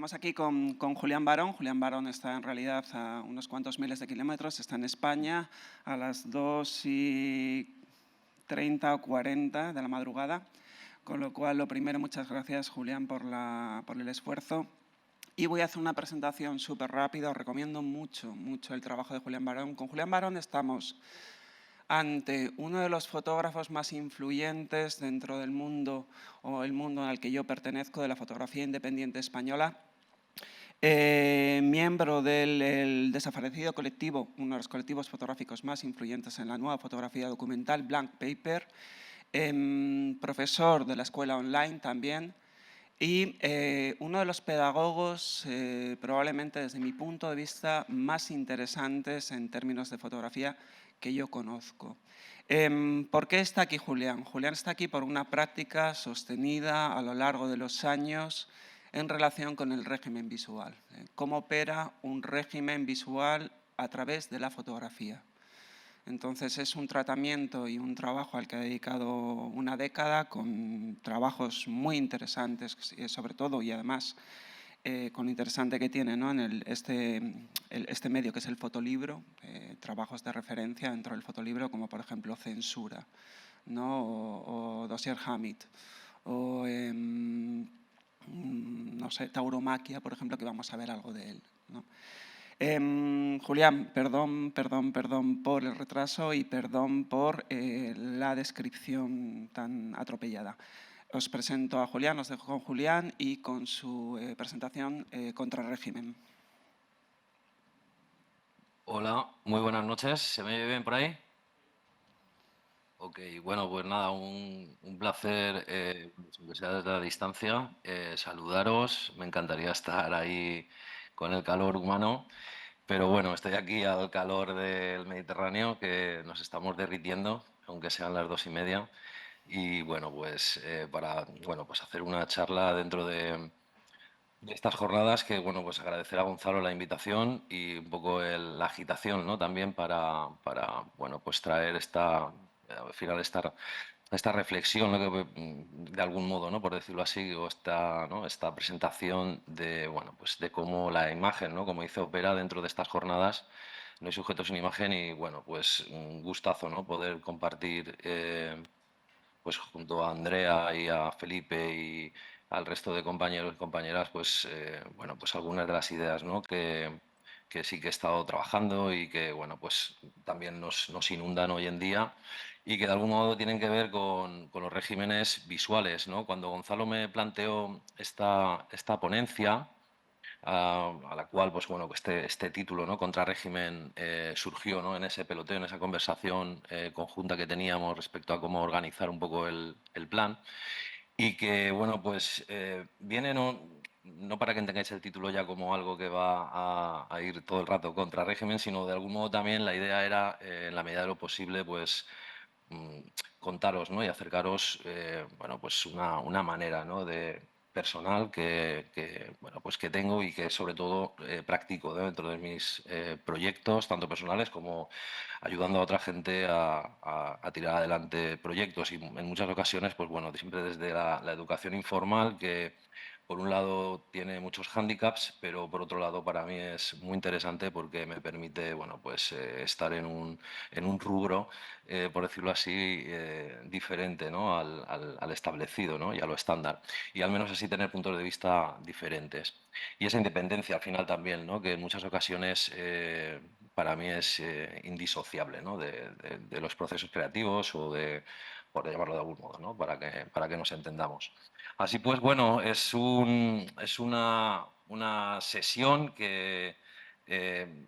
Estamos aquí con Julián Barón. Julián Barón está en realidad a unos cuantos miles de kilómetros, está en España a las 2:30 o 40 de la madrugada. Con lo cual, lo primero, muchas gracias, Julián, por el esfuerzo. Y voy a hacer una presentación súper rápida. Os recomiendo mucho el trabajo de Julián Barón. Con Julián Barón estamos ante uno de los fotógrafos más influyentes dentro del mundo, o el mundo al que yo pertenezco, de la fotografía independiente española. Miembro del desaparecido colectivo, uno de los colectivos fotográficos más influyentes en la nueva fotografía documental, Blank Paper. Profesor de la escuela online también. Y uno de los pedagogos, probablemente desde mi punto de vista, más interesantes en términos de fotografía que yo conozco. ¿Por qué está aquí Julián? Julián está aquí por una práctica sostenida a lo largo de los años en relación con el régimen visual. ¿Cómo opera un régimen visual a través de la fotografía? Entonces es un tratamiento y un trabajo al que ha dedicado una década, con trabajos muy interesantes, sobre todo, y además con lo interesante que tiene, ¿no?, en este medio que es el fotolibro, trabajos de referencia dentro del fotolibro, como por ejemplo Censura, ¿no?, o Dossier Hamid, o no sé, Tauromaquia, por ejemplo, que vamos a ver algo de él, ¿no? Julián, perdón por el retraso y perdón por la descripción tan atropellada. Os presento a Julián, os dejo con Julián y con su presentación contra el régimen. Hola, muy buenas noches. ¿Se me oye bien por ahí? Ok, bueno, pues nada, un placer, aunque sea desde la distancia, saludaros. Me encantaría estar ahí con el calor humano, pero bueno, estoy aquí al calor del Mediterráneo, que nos estamos derritiendo, aunque sean las 2:30. Y bueno, pues para pues hacer una charla dentro de estas jornadas, que bueno, pues agradecer a Gonzalo la invitación y un poco la agitación, ¿no?, también para bueno, pues traer al final esta reflexión, ¿no?, que, de algún modo, ¿no?, por decirlo así, o esta presentación de, bueno, pues de cómo la imagen, ¿no?, como dice Opera, dentro de estas jornadas no hay sujeto sin imagen. Y bueno, pues un gustazo, ¿no?, poder compartir pues junto a Andrea y a Felipe y al resto de compañeros y compañeras, pues bueno, pues algunas de las ideas, ¿no?, que sí que he estado trabajando y que bueno, pues también nos inundan hoy en día y que de algún modo tienen que ver con los regímenes visuales, ¿no? Cuando Gonzalo me planteó esta ponencia, a la cual, pues bueno, este título, ¿no?, Contrarrégimen, surgió, ¿no?, en ese peloteo, en esa conversación conjunta que teníamos respecto a cómo organizar un poco el plan. Y que, bueno, pues viene no para que entendáis el título ya como algo que va a ir todo el rato contra régimen, sino de algún modo también la idea era, en la medida de lo posible, pues mm, contaros, ¿no?, y acercaros, bueno, pues una manera, ¿no?, de personal bueno, pues que tengo y que sobre todo practico, ¿no?, dentro de mis proyectos, tanto personales como ayudando a otra gente a tirar adelante proyectos. Y en muchas ocasiones, pues bueno, siempre desde la educación informal, que por un lado tiene muchos hándicaps, pero por otro lado para mí es muy interesante porque me permite, bueno, pues estar en un rubro, por decirlo así, diferente, ¿no?, al establecido, ¿no?, y a lo estándar. Y al menos así tener puntos de vista diferentes. Y esa independencia al final también, ¿no?, que en muchas ocasiones para mí es indisociable, ¿no?, de los procesos creativos o por llamarlo de algún modo, ¿no?, para que nos entendamos. Así pues, bueno, es una sesión que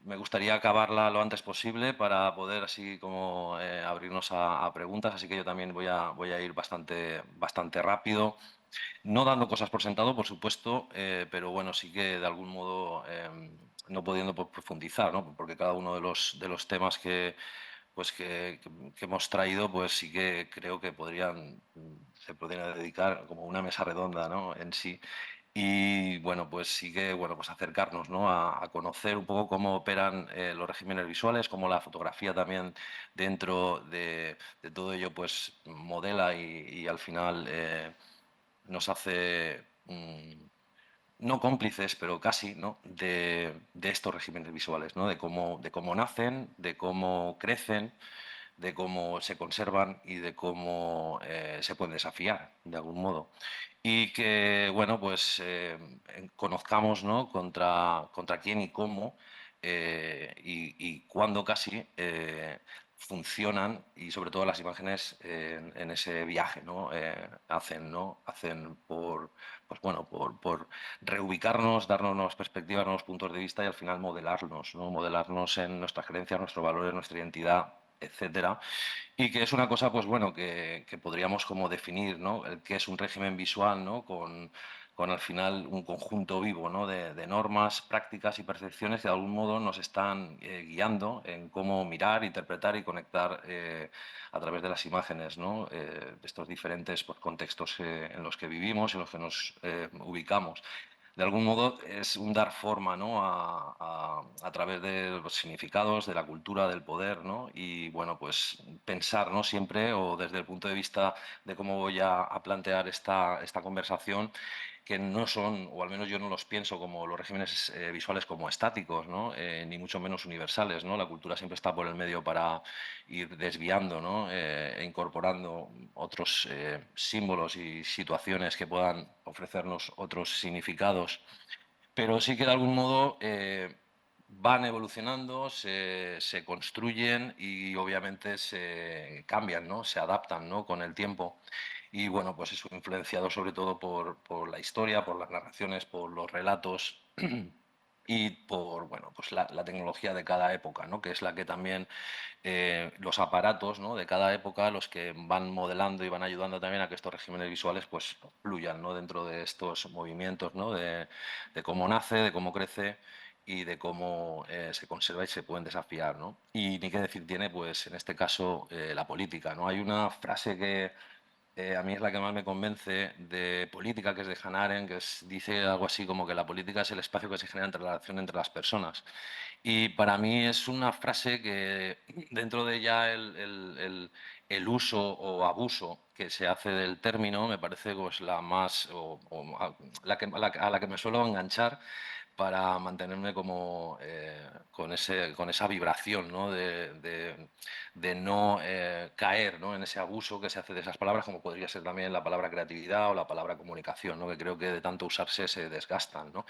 me gustaría acabarla lo antes posible para poder así como abrirnos a preguntas, así que yo también voy a ir bastante rápido, no dando cosas por sentado, por supuesto, pero bueno, sí que de algún modo no pudiendo profundizar, ¿no?, porque cada uno de los temas que hemos traído, pues sí que creo que se podrían dedicar como una mesa redonda, ¿no?, en sí. Y bueno, pues sí que bueno, pues acercarnos, ¿no?, a conocer un poco cómo operan los regímenes visuales, cómo la fotografía también dentro de todo ello pues modela y al final nos hace no cómplices, pero casi, ¿no? de estos regímenes visuales, ¿no? De cómo nacen, de cómo crecen, de cómo se conservan y de cómo se pueden desafiar, de algún modo. Y que, bueno, pues conozcamos, ¿no? contra quién y cómo y cuándo casi funcionan y sobre todo las imágenes en ese viaje, ¿no? Hacen, ¿no? Hacen pues bueno, por reubicarnos, darnos nuevas perspectivas, nuevos puntos de vista y al final modelarnos, ¿no? Modelarnos en nuestras creencias, nuestros valores, nuestra identidad, etcétera. Y que es una cosa, pues bueno, que podríamos como definir, ¿no? Que es un régimen visual, ¿no? Con al final un conjunto vivo, ¿no? de normas, prácticas y percepciones que de algún modo nos están guiando en cómo mirar, interpretar y conectar a través de las imágenes, ¿no? Estos diferentes pues, contextos en los que vivimos, en los que nos ubicamos. De algún modo es un dar forma, ¿no? a través de los significados, de la cultura, del poder, ¿no? Y bueno, pues pensar, ¿no? Siempre, o desde el punto de vista de cómo voy a plantear esta conversación, que no son, o al menos yo no los pienso como los regímenes visuales como estáticos, ¿no? Ni mucho menos universales, ¿no? La cultura siempre está por el medio para ir desviando, ¿no? E incorporando otros símbolos y situaciones que puedan ofrecernos otros significados, pero sí que de algún modo van evolucionando, se construyen y obviamente se cambian, ¿no? Se adaptan, ¿no? con el tiempo. Y bueno, pues eso influenciado sobre todo por la historia, por las narraciones, por los relatos y por bueno, pues la tecnología de cada época, ¿no? que es la que también los aparatos, ¿no? de cada época, los que van modelando y van ayudando también a que estos regímenes visuales pues, fluyan, ¿no? dentro de estos movimientos, ¿no? de cómo nace, de cómo crece y de cómo se conserva y se pueden desafiar. ¿no? Y ni qué decir tiene, pues en este caso, la política. ¿no? Hay una frase que a mí es la que más me convence de política, que es de Hannah Arendt, dice algo así como que la política es el espacio que se genera entre la relación entre las personas. Y para mí es una frase que dentro de ya el uso o abuso que se hace del término me parece pues, la más, a la que me suelo enganchar para mantenerme como con esa vibración, ¿no? de no caer, ¿no? en ese abuso que se hace de esas palabras, como podría ser también la palabra creatividad o la palabra comunicación, ¿no? que creo que de tanto usarse se desgastan. ¿no?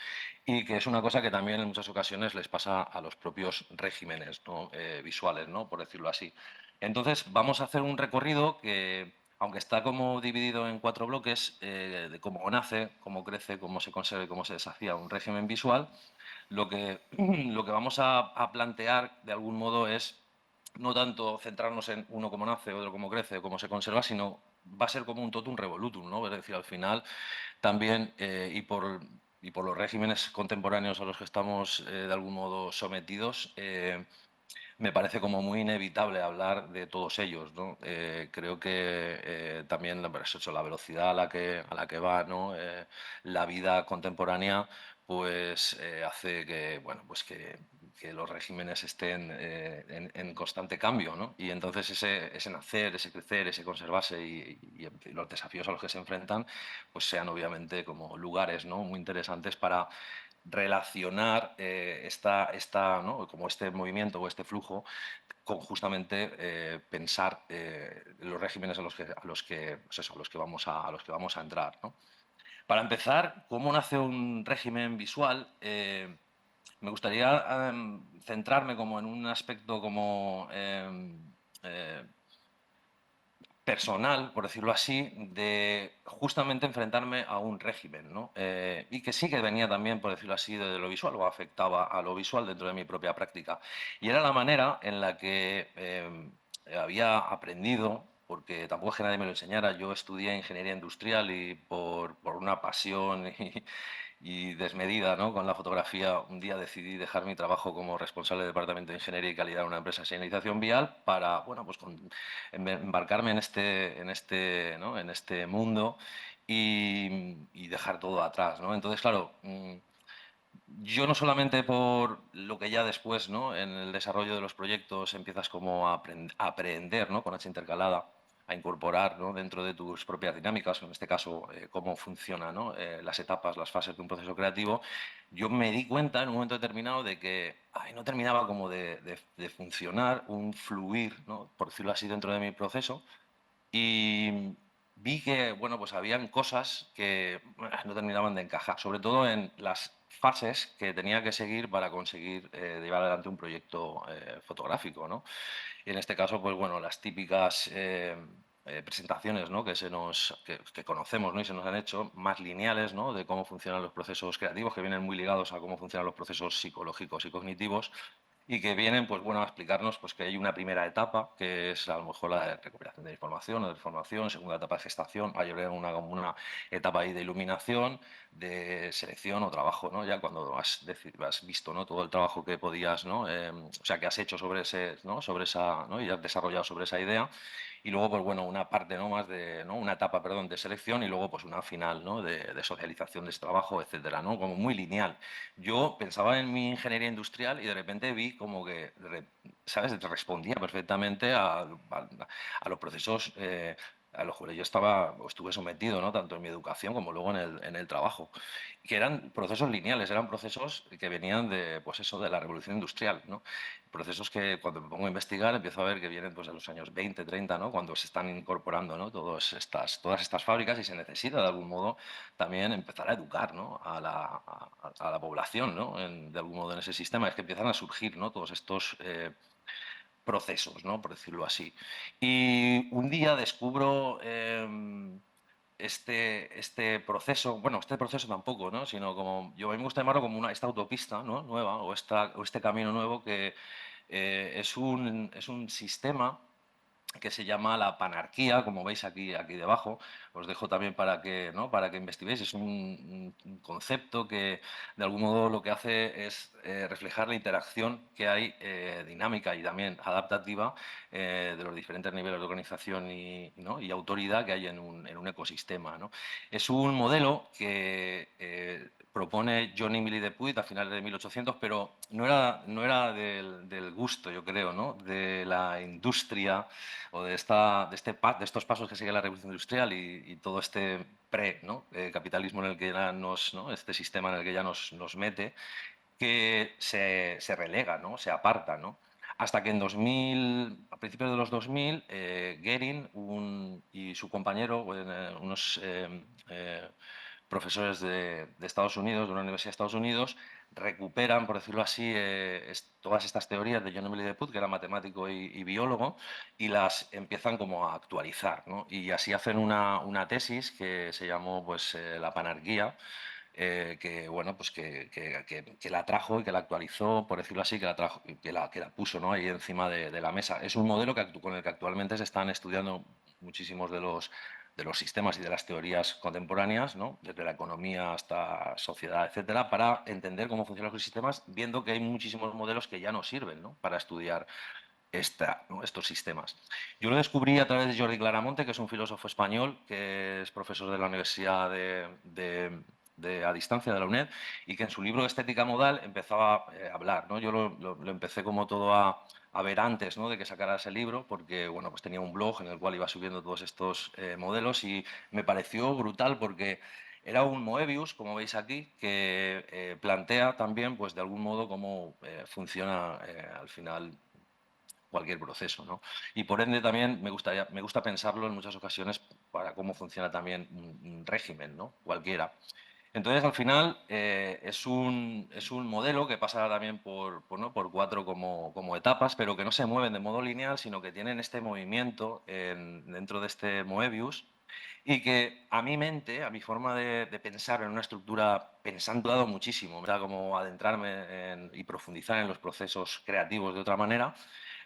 Y que es una cosa que también en muchas ocasiones les pasa a los propios regímenes, ¿no? Visuales, ¿no? por decirlo así. Entonces, vamos a hacer un recorrido que, aunque está como dividido en 4 bloques, de cómo nace, cómo crece, cómo se conserva y cómo se desafía un régimen visual, lo que vamos a plantear de algún modo es no tanto centrarnos en uno cómo nace, otro cómo crece, cómo se conserva, sino va a ser como un totum revolutum, ¿no? Es decir, al final también, y por los regímenes contemporáneos a los que estamos de algún modo sometidos, me parece como muy inevitable hablar de todos ellos, ¿no? Creo que también pues eso, la velocidad a la que va, ¿no? La vida contemporánea pues hace que, bueno, pues que los regímenes estén en constante cambio, ¿no? Y entonces ese nacer, ese crecer, ese conservarse y los desafíos a los que se enfrentan, pues sean obviamente como lugares, ¿no? muy interesantes para relacionar ¿no? como este movimiento o este flujo con justamente pensar los regímenes pues a los que vamos a entrar. ¿no? Para empezar, ¿cómo nace un régimen visual? Me gustaría centrarme como en un aspecto como personal, por decirlo así, de justamente enfrentarme a un régimen, ¿no? Y que sí que venía también, por decirlo así, de lo visual o afectaba a lo visual dentro de mi propia práctica. Y era la manera en la que había aprendido, porque tampoco es que nadie me lo enseñara, yo estudié ingeniería industrial y por una pasión y desmedida, ¿no? con la fotografía, un día decidí dejar mi trabajo como responsable del departamento de ingeniería y calidad de una empresa de señalización vial para, bueno, pues embarcarme ¿no? en este mundo y dejar todo atrás, ¿no? Entonces, claro, yo no solamente por lo que ya después, ¿no? en el desarrollo de los proyectos empiezas como a aprender, ¿no? con H intercalada, a incorporar, ¿no?, dentro de tus propias dinámicas, en este caso, cómo funcionan, ¿no?, las etapas, las fases de un proceso creativo, yo me di cuenta en un momento determinado de que no terminaba como de funcionar un fluir, ¿no?, por decirlo así, dentro de mi proceso. Y vi que, bueno, pues habían cosas que no terminaban de encajar, sobre todo en las fases que tenía que seguir para conseguir llevar adelante un proyecto fotográfico, ¿no? Y en este caso, pues bueno, las típicas presentaciones, ¿no?, que conocemos, ¿no?, y se nos han hecho, más lineales, ¿no?, de cómo funcionan los procesos creativos, que vienen muy ligados a cómo funcionan los procesos psicológicos y cognitivos, y que vienen, pues bueno, a explicarnos pues, que hay una primera etapa, que es a lo mejor la de recuperación de información o de información, segunda etapa de gestación, hay como una etapa ahí de iluminación, de selección o trabajo, ¿no? Ya cuando has visto, ¿no?, todo el trabajo que podías, ¿no?, o sea, que has hecho sobre ese, ¿no?, sobre esa, ¿no?, y has desarrollado sobre esa idea. Y luego, pues bueno, una parte, ¿no?, más de, ¿no?, una etapa, perdón, de selección, y luego pues una final, ¿no?, de socialización de ese trabajo, etcétera, ¿no? Como muy lineal. Yo pensaba en mi ingeniería industrial y de repente vi como que, ¿sabes?, respondía perfectamente a los procesos a los cuales yo estuve sometido, ¿no?, tanto en mi educación como luego en el trabajo, que eran procesos lineales, eran procesos que venían de, pues eso, de la revolución industrial, ¿no? Procesos que cuando me pongo a investigar empiezo a ver que vienen pues, de los años 20, 30, ¿no?, cuando se están incorporando, ¿no?, todas estas fábricas, y se necesita de algún modo también empezar a educar, ¿no?, a la población, ¿no?, de algún modo en ese sistema. Es que empiezan a surgir, ¿no?, todos estos procesos, ¿no?, por decirlo así. Y un día descubro este proceso tampoco, ¿no?, sino como, a mí me gusta llamarlo como esta autopista, ¿no?, nueva, o este camino nuevo que es un sistema que se llama la panarquía, como veis aquí debajo. Os dejo también para que, ¿no?, para que investiguéis. Es un concepto que de algún modo lo que hace es reflejar la interacción que hay dinámica y también adaptativa de los diferentes niveles de organización ¿no?, y autoridad que hay en un ecosistema, ¿no? Es un modelo que propone John Emily Depuy a finales de 1800, pero no era del gusto, yo creo, ¿no?, de la industria o de estos pasos que sigue la revolución industrial y todo este ¿no?, capitalismo en el que ya ¿no?, este sistema en el que ya nos mete, que se relega, ¿no?, se aparta, ¿no? Hasta que a principios de los 2000, Gehring y su compañero, unos profesores de Estados Unidos, de una universidad de Estados Unidos, recuperan, por decirlo así, todas estas teorías de John Emily Depuy, que era matemático y biólogo, y las empiezan como a actualizar, ¿no? Y así hacen una tesis que se llamó pues, la panarquía, que bueno, pues que la trajo y que la actualizó, por decirlo así, que la puso, ¿no?, ahí encima de la mesa. Es un modelo con el que actualmente se están estudiando muchísimos de los sistemas y de las teorías contemporáneas, ¿no?, desde la economía hasta sociedad, etcétera, para entender cómo funcionan los sistemas, viendo que hay muchísimos modelos que ya no sirven, ¿no?, para estudiar ¿no?, estos sistemas. Yo lo descubrí a través de Jordi Claramonte, que es un filósofo español, que es profesor de la Universidad a distancia de la UNED, y que en su libro de Estética Modal empezaba a hablar, ¿no? Yo lo empecé como todo a ver antes, ¿no?, de que sacara ese libro, porque bueno, pues tenía un blog en el cual iba subiendo todos estos modelos, y me pareció brutal porque era un Moebius, como veis aquí, que plantea también, pues de algún modo, cómo funciona al final cualquier proceso, ¿no? Y por ende también me gusta pensarlo en muchas ocasiones para cómo funciona también un régimen, ¿no?, cualquiera. Entonces, al final, es un modelo que pasa también ¿no?, por cuatro como etapas, pero que no se mueven de modo lineal, sino que tienen este movimiento dentro de este Moebius, y que a mi mente, a mi forma de pensar en una estructura, pensando, ha dado muchísimo, ¿verdad?, como adentrarme y profundizar en los procesos creativos de otra manera,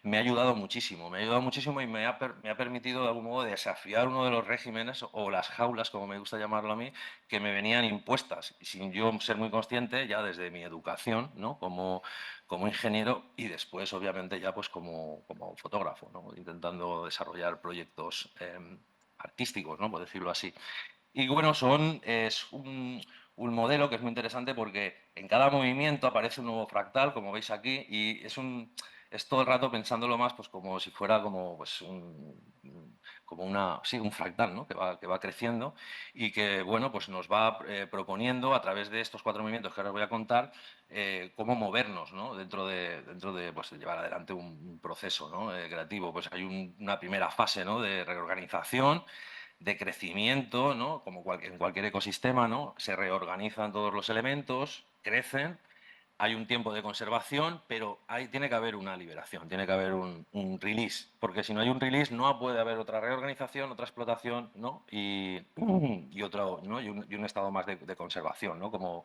me ha ayudado muchísimo, y me ha permitido de algún modo desafiar uno de los regímenes o las jaulas, como me gusta llamarlo a mí, que me venían impuestas, sin yo ser muy consciente, ya desde mi educación, ¿no?, como ingeniero, y después, obviamente, ya pues como fotógrafo, ¿no?, intentando desarrollar proyectos artísticos, ¿no?, por decirlo así. Y bueno, es un modelo que es muy interesante porque en cada movimiento aparece un nuevo fractal, como veis aquí, y es todo el rato pensándolo más pues, como si fuera como, pues, sí, un fractal, ¿no? Que va creciendo y que bueno, pues nos va proponiendo a través de estos 4 movimientos que ahora os voy a contar cómo movernos, ¿no? dentro de pues, llevar adelante un proceso, ¿no? Creativo. Pues hay una primera fase, ¿no? De reorganización, de crecimiento, ¿no? Como en cualquier ecosistema, ¿no? Se reorganizan todos los elementos, crecen, hay un tiempo de conservación, pero tiene que haber una liberación, tiene que haber un release, porque si no hay un release no puede haber otra reorganización, otra explotación, ¿no? Y otro, ¿no? y un estado más de conservación, ¿no? Como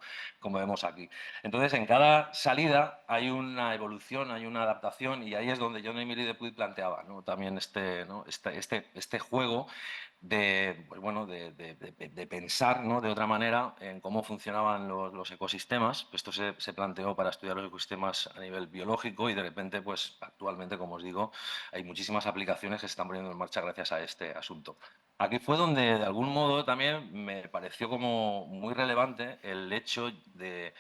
vemos aquí. Entonces, en cada salida hay una evolución, hay una adaptación, y ahí es donde John-Emile Depuy planteaba, ¿no? También ¿no? este juego pues bueno, de pensar, ¿no? de otra manera en cómo funcionaban los ecosistemas. Esto se planteó para estudiar los ecosistemas a nivel biológico y de repente, pues actualmente, como os digo, hay muchísimas aplicaciones que se están poniendo en marcha gracias a este asunto. Aquí fue donde, de algún modo, también me pareció como muy relevante el hecho de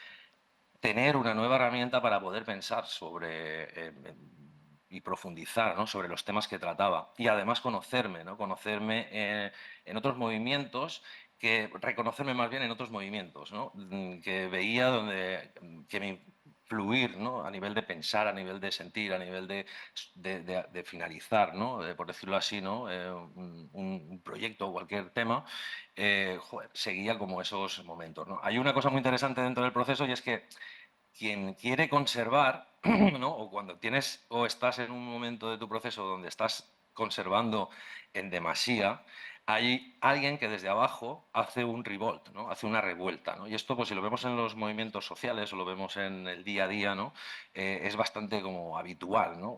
tener una nueva herramienta para poder pensar sobre y profundizar, ¿no? sobre los temas que trataba y además conocerme, ¿no? Conocerme en otros movimientos, reconocerme más bien en otros movimientos, ¿no? Que veía que me fluir, ¿no? A nivel de pensar, a nivel de sentir, a nivel de finalizar, ¿no? Por decirlo así, ¿no? Un proyecto o cualquier tema, joder, seguía como esos momentos, ¿no? Hay una cosa muy interesante dentro del proceso y es que quien quiere conservar, ¿no? O cuando tienes o estás en un momento de tu proceso donde estás conservando en demasía, hay alguien que desde abajo hace un revolt, ¿no? Hace una revuelta, ¿no? Y esto, pues si lo vemos en los movimientos sociales o lo vemos en el día a día, ¿no? Es bastante como habitual, ¿no?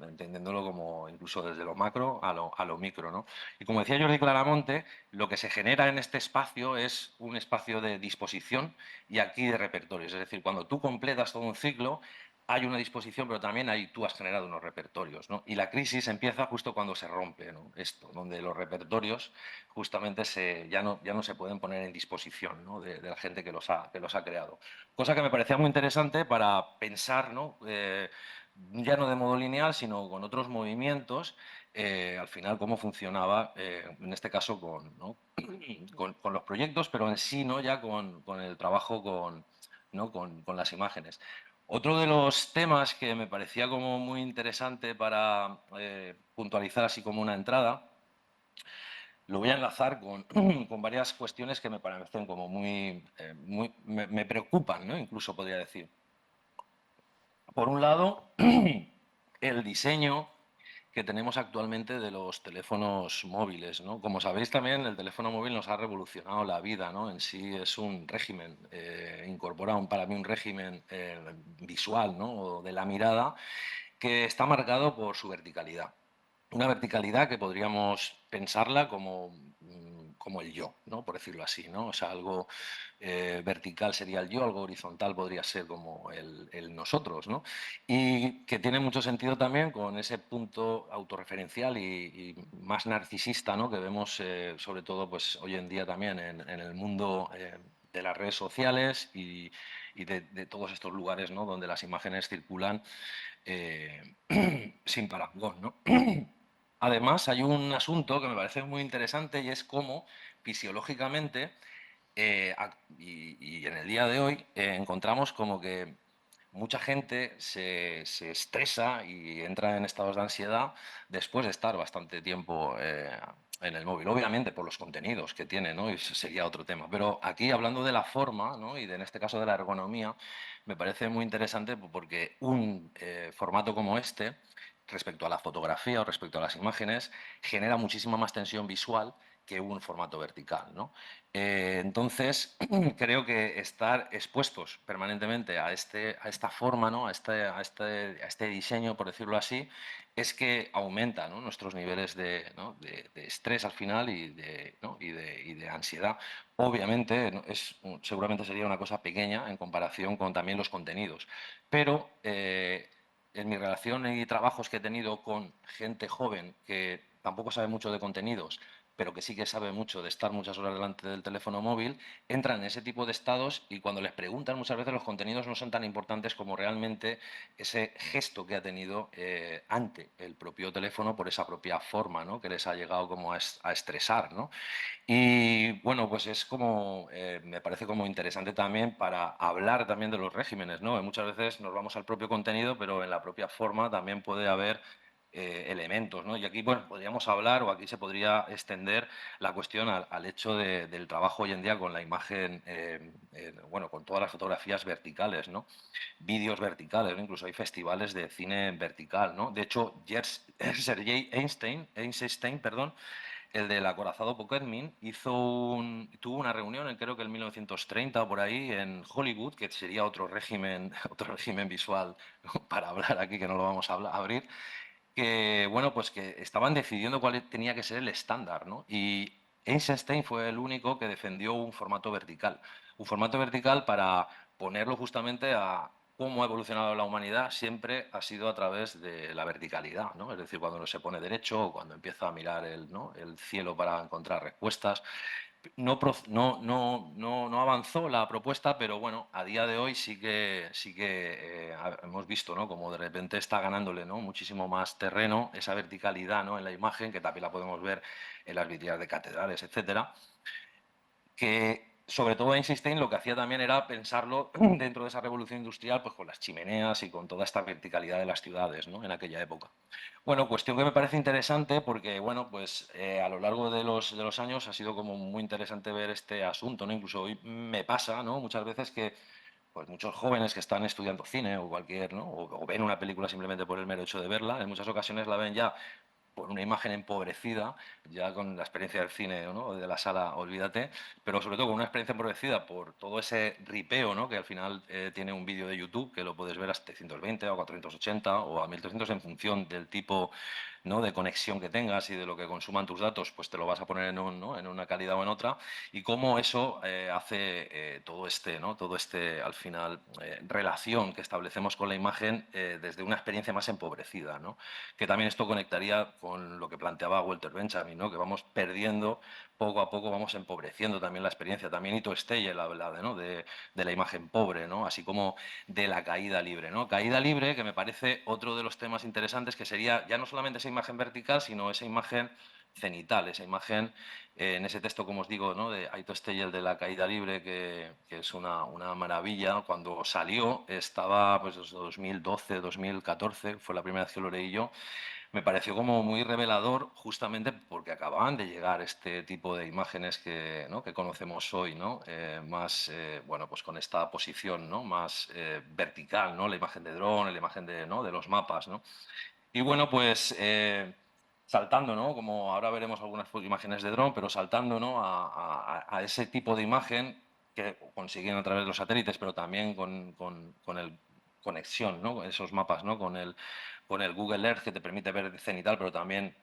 Entendiéndolo como incluso desde lo macro a lo micro, ¿no? Y como decía Jordi Claramonte, lo que se genera en este espacio es un espacio de disposición y aquí de repertorios. Es decir, cuando tú completas todo un ciclo, hay una disposición, pero también tú has generado unos repertorios, ¿no? Y la crisis empieza justo cuando se rompe, ¿no? Esto, donde los repertorios justamente ya no se pueden poner en disposición, ¿no? de la gente que los ha creado. Cosa que me parecía muy interesante para pensar, ¿no? Ya no de modo lineal, sino con otros movimientos, al final cómo funcionaba, en este caso ¿no? con los proyectos, pero en sí, ¿no? Ya con el trabajo ¿no? con las imágenes. Otro de los temas que me parecía como muy interesante para puntualizar así como una entrada, lo voy a enlazar con varias cuestiones que me parecen como me preocupan, ¿no? Incluso podría decir. Por un lado, el diseño que tenemos actualmente de los teléfonos móviles, ¿no? Como sabéis también, el teléfono móvil nos ha revolucionado la vida, ¿no? En sí es un régimen, incorpora para mí un régimen visual, ¿no? O de la mirada que está marcado por su verticalidad. Una verticalidad que podríamos pensarla como el yo, ¿no? Por decirlo así, ¿no? O sea, algo vertical sería el yo, algo horizontal podría ser como el nosotros, ¿no? Y que tiene mucho sentido también con ese punto autorreferencial y más narcisista, ¿no? Que vemos sobre todo pues, hoy en día también en el mundo de las redes sociales y de todos estos lugares, ¿no? Donde las imágenes circulan eh, sin parangón, ¿no? Además, hay un asunto que me parece muy interesante y es cómo fisiológicamente y en el día de hoy encontramos como que mucha gente se estresa y entra en estados de ansiedad después de estar bastante tiempo en el móvil. Obviamente por los contenidos que tiene, ¿no? Y ese sería otro tema. Pero aquí hablando de la forma, ¿no? Y en este caso de la ergonomía, me parece muy interesante porque un formato como este, respecto a la fotografía o respecto a las imágenes, genera muchísima más tensión visual que un formato vertical, ¿no? Entonces, creo que estar expuestos permanentemente a esta forma, ¿no? A este diseño, por decirlo así, es que aumenta, ¿no? Nuestros niveles ¿no? de estrés al final ¿no? y de ansiedad. Obviamente, ¿no? Seguramente sería una cosa pequeña en comparación con también los contenidos, pero en mi relación y trabajos que he tenido con gente joven que tampoco sabe mucho de contenidos, pero que sí que sabe mucho de estar muchas horas delante del teléfono móvil, entran en ese tipo de estados y cuando les preguntan muchas veces los contenidos no son tan importantes como realmente ese gesto que ha tenido ante el propio teléfono por esa propia forma, ¿no? Que les ha llegado como a estresar, ¿no? Y bueno, pues es como, me parece como interesante también para hablar también de los regímenes, ¿no? Muchas veces nos vamos al propio contenido, pero en la propia forma también puede haber elementos, ¿no? Y aquí, bueno, podríamos hablar o aquí se podría extender la cuestión al hecho del trabajo hoy en día con la imagen, bueno, con todas las fotografías verticales, ¿no? Vídeos verticales, ¿no? Incluso hay festivales de cine vertical, ¿no? De hecho, Sergei Einstein, perdón, el del acorazado Pokémon tuvo una reunión en creo que en 1930 o por ahí en Hollywood, que sería otro régimen, otro régimen visual para hablar aquí, que no lo vamos a abrir, que bueno, pues que estaban decidiendo cuál tenía que ser el estándar, ¿no? Y Einstein fue el único que defendió un formato vertical para ponerlo justamente a cómo ha evolucionado la humanidad siempre ha sido a través de la verticalidad, ¿no? Es decir, cuando uno se pone derecho o cuando empieza a mirar ¿no? el cielo para encontrar respuestas. No avanzó la propuesta, pero bueno, a día de hoy sí que hemos visto, ¿no? Como de repente está ganándole, ¿no? Muchísimo más terreno esa verticalidad, ¿no? En la imagen, que también la podemos ver en las vidrieras de catedrales, etcétera, que sobre todo Einstein lo que hacía también era pensarlo dentro de esa revolución industrial, pues con las chimeneas y con toda esta verticalidad de las ciudades, ¿no? En aquella época. Bueno, cuestión que me parece interesante porque, bueno, pues a lo largo de los años ha sido como muy interesante ver este asunto, ¿no? Incluso hoy me pasa, ¿no? Muchas veces que pues muchos jóvenes que están estudiando cine o cualquier, ¿no? O ven una película simplemente por el mero hecho de verla, en muchas ocasiones la ven ya por una imagen empobrecida, ya con la experiencia del cine, ¿no? O de la sala, olvídate, pero sobre todo con una experiencia empobrecida por todo ese ripeo, ¿no? Que al final tiene un vídeo de YouTube que lo puedes ver a 720 o a 480 o a 1300 en función del tipo, ¿no? De conexión que tengas y de lo que consuman tus datos, pues te lo vas a poner ¿no? En una calidad o en otra, y cómo eso hace todo este, ¿no? Todo este, al final, relación que establecemos con la imagen desde una experiencia más empobrecida, ¿no? Que también esto conectaría con lo que planteaba Walter Benjamin, ¿no? Que vamos perdiendo, poco a poco vamos empobreciendo también la experiencia. También Ito Steyr habla ¿no? de la imagen pobre, ¿no? Así como de la caída libre, ¿no? Caída libre, que me parece otro de los temas interesantes, que sería ya no solamente esa imagen vertical, sino esa imagen cenital, esa imagen en ese texto, como os digo, ¿no? De Aito Steyr, de la caída libre, que es una maravilla. Cuando salió estaba pues 2012, 2014, fue la primera vez que lo leí yo. Me pareció como muy revelador justamente porque acababan de llegar este tipo de imágenes que, ¿no? que conocemos hoy, ¿no? Más, bueno, pues con esta posición, ¿no? Más vertical, ¿no? La imagen de dron, la imagen de, ¿no? de los mapas, ¿no? Y bueno, pues saltando, ¿no? Como ahora veremos algunas imágenes de dron, pero saltando, ¿no? A ese tipo de imagen que consiguen a través de los satélites, pero también con el conexión, ¿no? Esos mapas, ¿no? Con el Google Earth que te permite ver cenital, pero también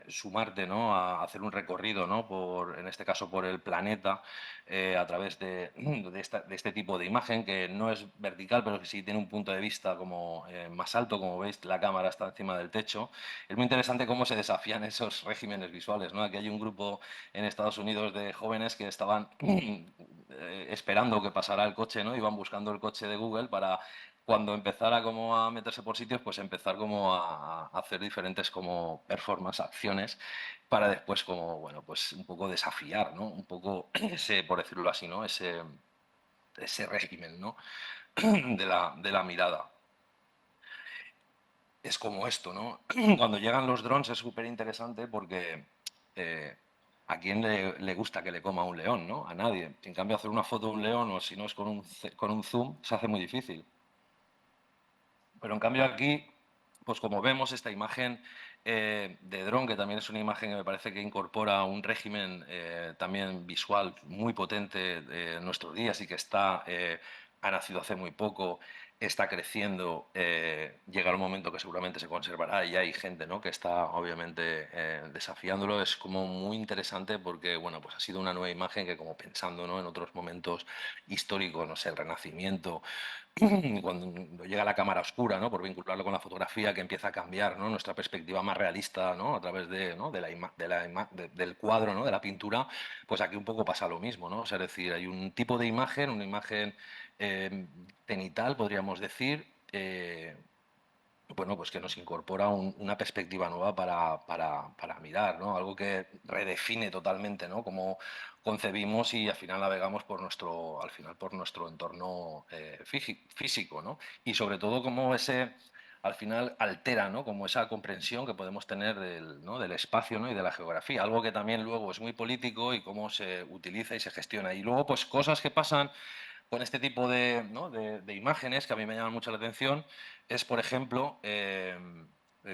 sumarte, ¿no? A hacer un recorrido, ¿no? En este caso, por el planeta a través de este tipo de imagen, que no es vertical, pero que sí tiene un punto de vista como más alto, como veis, la cámara está encima del techo. Es muy interesante cómo se desafían esos regímenes visuales, ¿no? Aquí hay un grupo en Estados Unidos de jóvenes que estaban esperando que pasara el coche, ¿no? Iban buscando el coche de Google para cuando empezara como a meterse por sitios, pues empezar como a hacer diferentes como performance, acciones, para después como, bueno, pues un poco desafiar, ¿no? Un poco ese, por decirlo así, ¿no? Ese régimen, ¿no? De la mirada. Es como esto, ¿no? Cuando llegan los drones es súper interesante porque eh, ¿a quién le gusta que le coma un león, ¿no? A nadie. En cambio, hacer una foto de un león o si no es con un zoom, se hace muy difícil. Pero en cambio aquí, pues como vemos esta imagen de dron, que también es una imagen que me parece que incorpora un régimen también visual muy potente de nuestros días y que ha nacido hace muy poco, está creciendo, llegará un momento que seguramente se conservará y hay gente, ¿no? que está obviamente desafiándolo. Es como muy interesante porque, bueno, pues ha sido una nueva imagen que como pensando, ¿no? en otros momentos históricos, no sé, el Renacimiento, cuando llega la cámara oscura, ¿no? Por vincularlo con la fotografía, que empieza a cambiar, ¿no? Nuestra perspectiva más realista, ¿no? A través de, ¿no? Del cuadro, ¿no? De la pintura, pues aquí un poco pasa lo mismo, ¿no? O sea, es decir, hay un tipo de imagen, una imagen cenital, podríamos decir, bueno, pues que nos incorpora una perspectiva nueva para mirar, ¿no? Algo que redefine totalmente, ¿no? Cómo concebimos y al final navegamos al final por nuestro entorno físico, ¿no? Y sobre todo cómo al final altera, ¿no? Como esa comprensión que podemos tener ¿no? Del espacio, ¿no? Y de la geografía, algo que también luego es muy político y cómo se utiliza y se gestiona. Y luego, pues cosas que pasan con este tipo ¿no? de imágenes que a mí me llaman mucho la atención es, por ejemplo,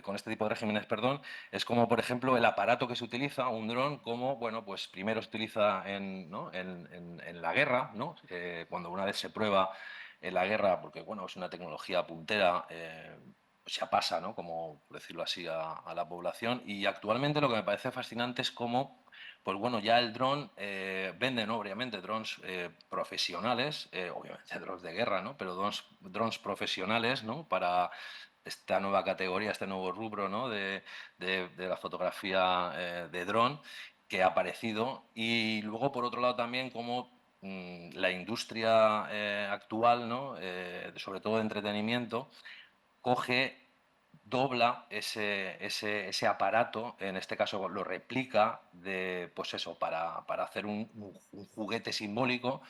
con este tipo de regímenes, perdón, es como, por ejemplo, el aparato que se utiliza, un dron, como, bueno, pues primero se utiliza ¿no? en la guerra, ¿no? Cuando una vez se prueba en la guerra, porque, bueno, es una tecnología puntera, pues ya pasa, ¿no? Como, por decirlo así, a la población. Y actualmente lo que me parece fascinante es cómo pues bueno, ya el dron venden obviamente drones profesionales, obviamente drones de guerra, ¿no? Pero drones profesionales, ¿no? Para esta nueva categoría, este nuevo rubro, ¿no? De la fotografía de dron que ha aparecido. Y luego, por otro lado, también como la industria actual, ¿no? Sobre todo de entretenimiento, coge, dobla ese aparato, en este caso lo replica pues eso, para hacer un juguete simbólico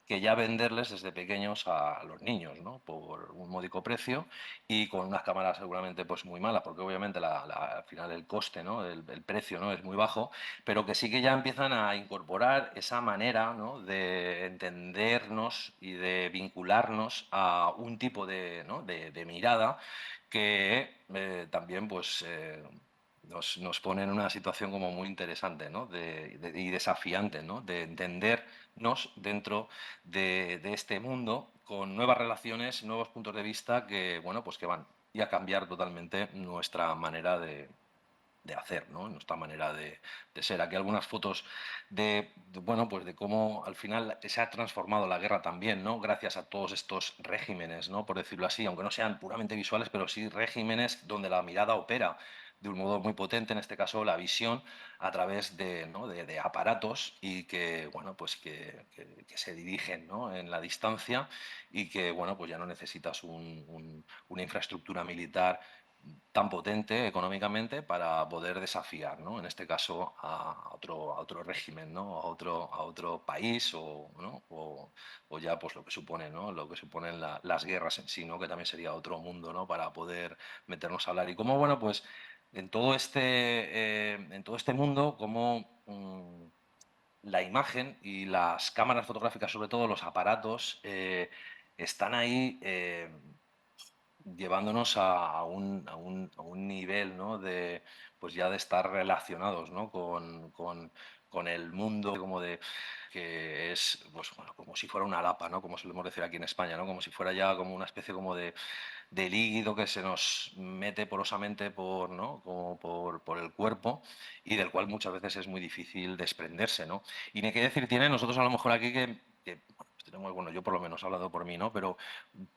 que ya venderles desde pequeños a los niños, ¿no? Por un módico precio y con unas cámaras seguramente pues muy malas, porque obviamente al final el coste, ¿no? El precio, ¿no? Es muy bajo, pero que sí que ya empiezan a incorporar esa manera, ¿no? De entendernos y de vincularnos a un tipo ¿no? de mirada que también pues, nos pone en una situación como muy interesante, ¿no? Y desafiante, ¿no? De entendernos dentro de este mundo con nuevas relaciones, nuevos puntos de vista que, bueno, pues que van y a cambiar totalmente nuestra manera de hacer, ¿no? Nuestra manera de ser. Aquí algunas fotos bueno, pues de cómo al final se ha transformado la guerra también, ¿no? Gracias a todos estos regímenes, ¿no? Por decirlo así, aunque no sean puramente visuales, pero sí regímenes donde la mirada opera de un modo muy potente, en este caso la visión, a través ¿no? de aparatos y que, bueno, pues que se dirigen, ¿no? En la distancia y que, bueno, pues ya no necesitas una infraestructura militar tan potente económicamente para poder desafiar, ¿no? En este caso, a otro régimen, ¿no? A otro país ¿no? O ya pues lo que supone, ¿no? Lo que suponen las guerras en sí, ¿no? Que también sería otro mundo, ¿no? Para poder meternos a hablar. Y cómo, bueno, pues en todo este mundo, cómo la imagen y las cámaras fotográficas, sobre todo los aparatos, están ahí llevándonos a un nivel, ¿no? Pues ya de estar relacionados, ¿no? Con el mundo, como que es, pues, bueno, como si fuera una lapa, ¿no? Como solemos decir aquí en España, ¿no? Como si fuera ya como una especie como de líquido que se nos mete porosamente ¿no? Como por el cuerpo y del cual muchas veces es muy difícil desprenderse, ¿no? Y ni qué decir tiene nosotros a lo mejor aquí bueno, pues tenemos, bueno, yo por lo menos he hablado por mí, ¿no? Pero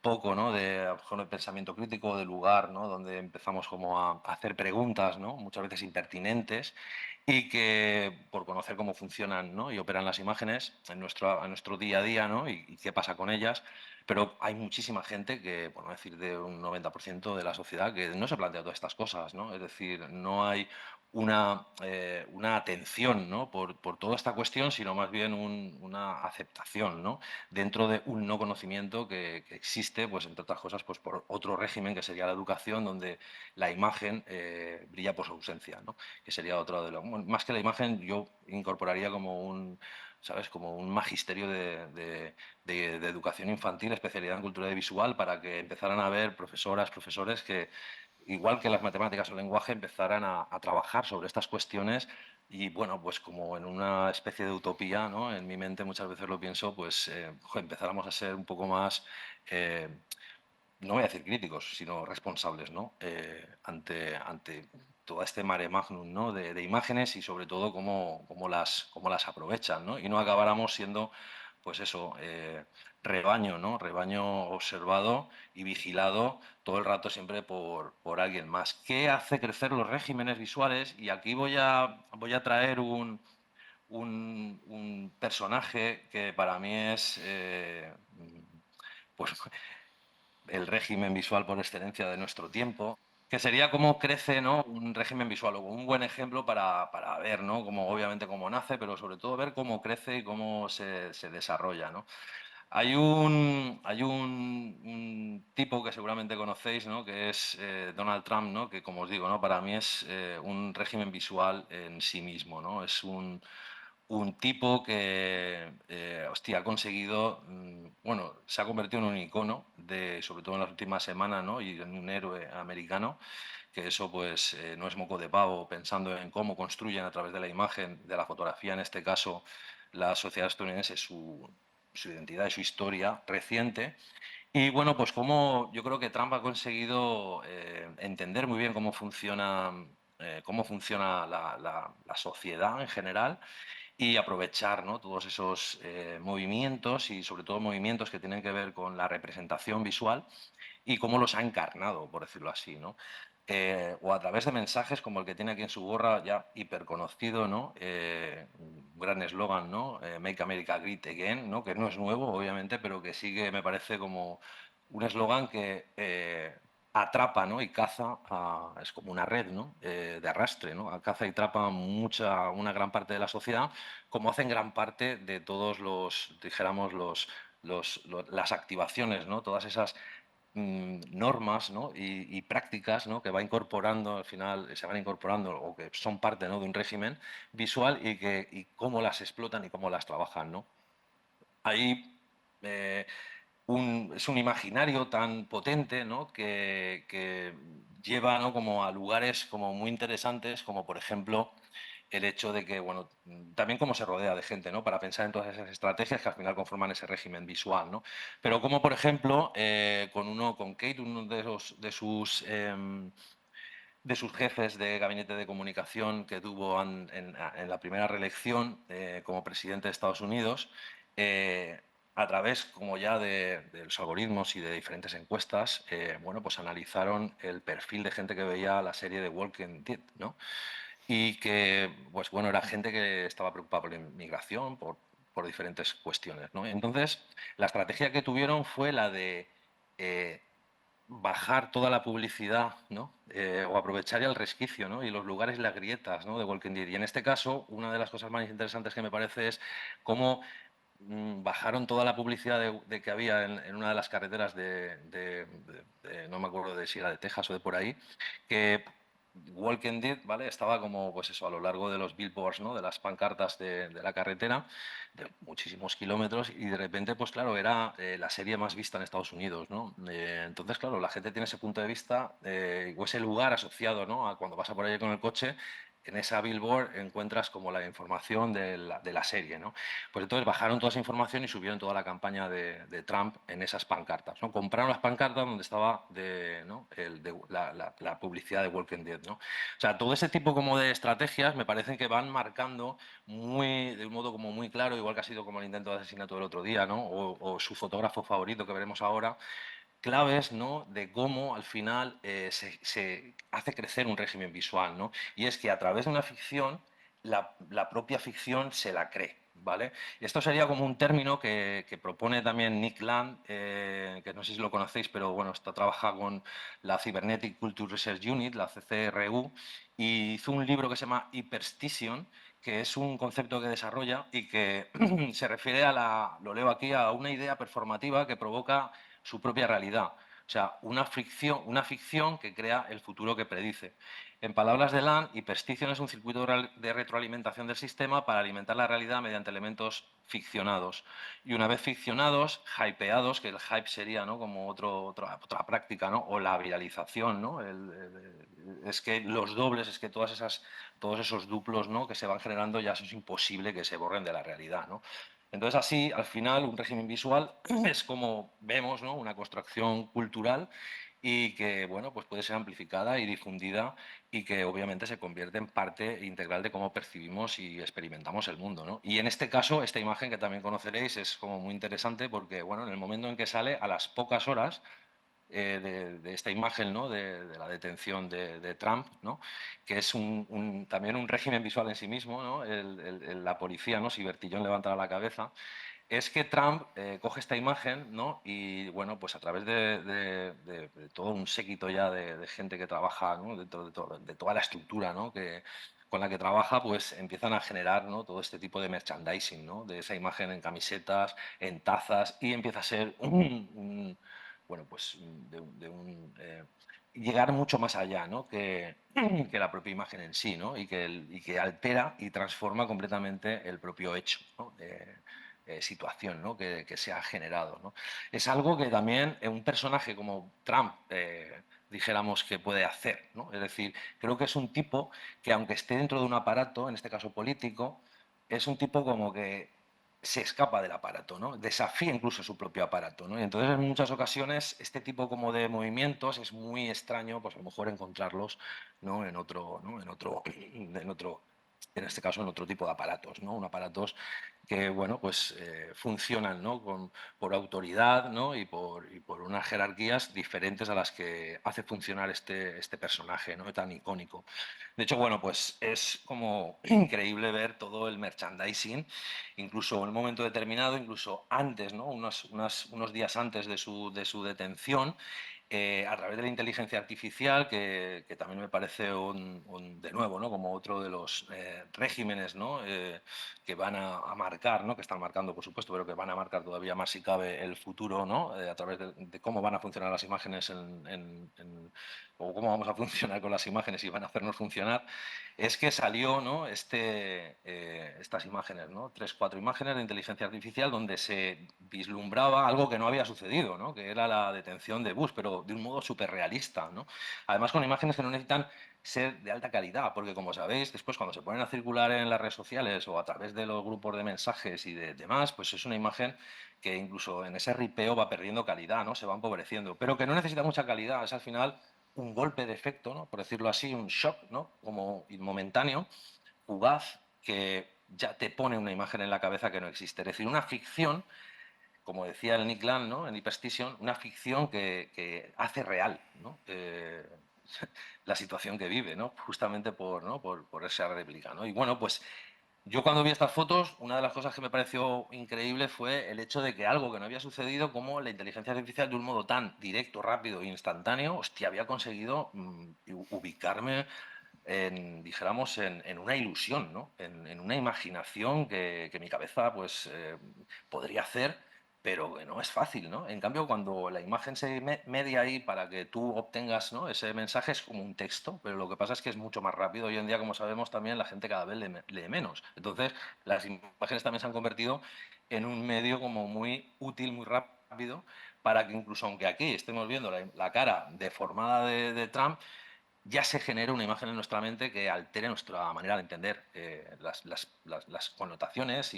poco, ¿no? A lo mejor de pensamiento crítico, de lugar, ¿no? Donde empezamos como a hacer preguntas, ¿no? Muchas veces impertinentes y que por conocer cómo funcionan, ¿no? Y operan las imágenes en nuestro día a día, ¿no? Y qué pasa con ellas, pero hay muchísima gente que, por no decir de un 90% de la sociedad, que no se plantea todas estas cosas, ¿no? Es decir, no hay una atención, ¿no? Por toda esta cuestión, sino más bien una aceptación, ¿no? Dentro de un no conocimiento que existe, pues entre otras cosas, pues por otro régimen que sería la educación, donde la imagen brilla por su ausencia, ¿no? Que sería otro de los... Bueno, más que la imagen, yo incorporaría como ¿sabes? Como un magisterio de educación infantil, especialidad en cultura visual, para que empezaran a haber profesoras, profesores que, igual que las matemáticas o el lenguaje, empezaran a trabajar sobre estas cuestiones y, bueno, pues como en una especie de utopía, ¿no? En mi mente muchas veces lo pienso, pues empezáramos a ser un poco más... eh, no voy a decir críticos, sino responsables, ¿no? Ante todo este mare magnum, ¿no? De imágenes y sobre todo cómo las aprovechan, ¿no? Y no acabáramos siendo pues eso, rebaño, ¿no? Rebaño observado y vigilado todo el rato siempre por alguien más. ¿Qué hace crecer los regímenes visuales? Y aquí voy a traer un personaje que para mí es pues, el régimen visual por excelencia de nuestro tiempo, que sería cómo crece, ¿no?, un régimen visual, o un buen ejemplo para ver, ¿no?, cómo, obviamente cómo nace, pero sobre todo ver cómo crece y cómo se desarrolla, ¿no? Hay un tipo que seguramente conocéis, ¿no?, que es Donald Trump, ¿no?, que, como os digo, ¿no?, para mí es un régimen visual en sí mismo, ¿no? Es un tipo que, hostia, ha conseguido, bueno, se ha convertido en un icono, sobre todo en las últimas semanas, ¿no?, y en un héroe americano, que eso pues no es moco de pavo, pensando en cómo construyen a través de la imagen, de la fotografía en este caso, la sociedad estadounidense, su identidad y su historia reciente. Y bueno, pues como yo creo que Trump ha conseguido entender muy bien cómo funciona la sociedad en general y aprovechar, ¿no?, todos esos movimientos y sobre todo movimientos que tienen que ver con la representación visual y cómo los ha encarnado, por decirlo así, ¿no? O a través de mensajes como el que tiene aquí en su gorra, ya hiperconocido, ¿no? Un gran eslogan, ¿no? Make America Great Again, ¿no? Que no es nuevo, obviamente, pero que sigue, me parece, como un eslogan que atrapa, ¿no?, y caza, es como una red, ¿no?, de arrastre, ¿no? Caza y atrapa una gran parte de la sociedad, como hacen gran parte de todos dijéramos, las activaciones, ¿no? Todas esas normas, ¿no?, y prácticas, ¿no?, que va incorporando al final, se van incorporando o que son parte, ¿no?, de un régimen visual y cómo las explotan y cómo las trabajan, ¿no? Ahí es un imaginario tan potente, ¿no?, que lleva, ¿no?, como a lugares como muy interesantes, como por ejemplo el hecho de que, bueno, también cómo se rodea de gente, ¿no?, para pensar en todas esas estrategias que al final conforman ese régimen visual, ¿no? Pero como, por ejemplo, con Kate, uno de sus jefes de gabinete de comunicación que tuvo en la primera reelección como presidente de Estados Unidos, eh, a través, como ya de los algoritmos y de diferentes encuestas, bueno, pues analizaron el perfil de gente que veía la serie de Walking Dead, ¿no? Y que, pues bueno, era gente que estaba preocupada por la inmigración, por diferentes cuestiones, ¿no? Entonces, la estrategia que tuvieron fue la de eh, bajar toda la publicidad, ¿no? O aprovechar ya el resquicio, ¿no?, y los lugares, las grietas, ¿no?, de Walking Dead. Y en este caso, una de las cosas más interesantes que me parece es cómo bajaron toda la publicidad de que había en una de las carreteras no me acuerdo de si era de Texas o de por ahí, que Walking Dead, ¿vale?, estaba como, pues eso, a lo largo de los billboards, ¿no?, de las pancartas de la carretera, de muchísimos kilómetros, y de repente, pues claro, era la serie más vista en Estados Unidos, ¿no? Entonces, claro, la gente tiene ese punto de vista o ese lugar asociado, ¿no?, a cuando pasa por ahí con el coche. En esa billboard encuentras como la información de la serie, ¿no? Pues entonces bajaron toda esa información y subieron toda la campaña de Trump en esas pancartas, ¿no? Compraron las pancartas donde estaba ¿no?, la publicidad de Walking Dead, ¿no? O sea, todo ese tipo como de estrategias me parecen que van marcando de un modo como muy claro, igual que ha sido como el intento de asesinato del otro día, ¿no?, o su fotógrafo favorito que veremos ahora, claves, ¿no?, de cómo al final se hace crecer un régimen visual, ¿no? Y es que a través de una ficción, la propia ficción se la cree, ¿vale? Esto sería como un término que propone también Nick Land, que no sé si lo conocéis, pero bueno, trabaja con la Cybernetic Culture Research Unit, la CCRU, y hizo un libro que se llama Hyperstition, que es un concepto que desarrolla y que se refiere lo leo aquí, a una idea performativa que provoca su propia realidad. O sea, una ficción que crea el futuro que predice. En palabras de Land, hiperstition es un circuito de retroalimentación del sistema para alimentar la realidad mediante elementos ficcionados. Y una vez ficcionados, hypeados, que el hype sería, ¿no?, como otra práctica, ¿no?, o la viralización, ¿no? Es que los dobles, es que todos esos duplos, ¿no?, que se van generando, ya eso es imposible que se borren de la realidad, ¿no? Entonces, así, al final, un régimen visual es como vemos, ¿no?, una construcción cultural y que, bueno, pues puede ser amplificada y difundida y que obviamente se convierte en parte integral de cómo percibimos y experimentamos el mundo, ¿no? Y en este caso, esta imagen que también conoceréis es como muy interesante porque, bueno, en el momento en que sale, a las pocas horas de esta imagen, ¿no? De la detención de Trump, ¿no? Que es también un régimen visual en sí mismo, ¿no? La policía, ¿no? Si Bertillón levantara la cabeza, es que Trump coge esta imagen, ¿no? Y bueno, pues a través de todo un séquito ya de gente que trabaja, ¿no? De toda la estructura, ¿no? Con la que trabaja, pues empiezan a generar, ¿no? Todo este tipo de merchandising, ¿no? De esa imagen en camisetas, en tazas, y empieza a ser bueno, pues llegar mucho más allá, ¿no? Que la propia imagen en sí, ¿no? Y que altera y transforma completamente el propio hecho, ¿no? Situación, ¿no? Que se ha generado, ¿no? Es algo que también un personaje como Trump, dijéramos que puede hacer, ¿no? Es decir, creo que es un tipo que, aunque esté dentro de un aparato, en este caso político, es un tipo como que se escapa del aparato, ¿no? Desafía incluso su propio aparato, ¿no? Y entonces, en muchas ocasiones, este tipo como de movimientos es muy extraño, pues a lo mejor encontrarlos, ¿no? En otro, ¿no? En este caso, en otro tipo de aparatos, ¿no? Aparatos que, bueno, pues funcionan, ¿no? Por autoridad, ¿no? Y por unas jerarquías diferentes a las que hace funcionar este personaje, ¿no? Tan icónico. De hecho, bueno, pues es como increíble ver todo el merchandising, incluso en un momento determinado, incluso antes, ¿no? Unos días antes de su detención, a través de la inteligencia artificial, que también me parece de nuevo, ¿no? Como otro de los regímenes, ¿no? Que van a marcar, ¿no? Que están marcando, por supuesto, pero que van a marcar todavía más si cabe el futuro, ¿no? A través de cómo van a funcionar las imágenes o cómo vamos a funcionar con las imágenes y van a hacernos funcionar, es que salió, ¿no? Estas imágenes, ¿no? 3, 4 imágenes de inteligencia artificial donde se vislumbraba algo que no había sucedido, ¿no? Que era la detención de Bush, pero de un modo súper realista, ¿no? Además, con imágenes que no necesitan ser de alta calidad, porque como sabéis, después cuando se ponen a circular en las redes sociales o a través de los grupos de mensajes y de demás, pues es una imagen que incluso en ese ripeo va perdiendo calidad, ¿no? Se va empobreciendo, pero que no necesita mucha calidad, es al final un golpe de efecto, ¿no? Por decirlo así, un shock, ¿no? Como momentáneo, fugaz, que ya te pone una imagen en la cabeza que no existe. Es decir, una ficción, como decía el Nick Land, ¿no? En Hyperstition, una ficción que hace real, ¿no? La situación que vive, ¿no? Justamente ¿no? por esa réplica, ¿no? Y bueno, pues yo cuando vi estas fotos, una de las cosas que me pareció increíble fue el hecho de que algo que no había sucedido, como la inteligencia artificial de un modo tan directo, rápido e instantáneo, hostia, había conseguido ubicarme dijéramos, en una ilusión, ¿no? En una imaginación que mi cabeza pues, podría hacer, pero que no es fácil, ¿no? En cambio, cuando la imagen se media ahí para que tú obtengas, ¿no? Ese mensaje es como un texto, pero lo que pasa es que es mucho más rápido. Hoy en día, como sabemos, también la gente cada vez lee menos. Entonces, las imágenes también se han convertido en un medio como muy útil, muy rápido, para que incluso aunque aquí estemos viendo la cara deformada de Trump, ya se genera una imagen en nuestra mente que altere nuestra manera de entender las connotaciones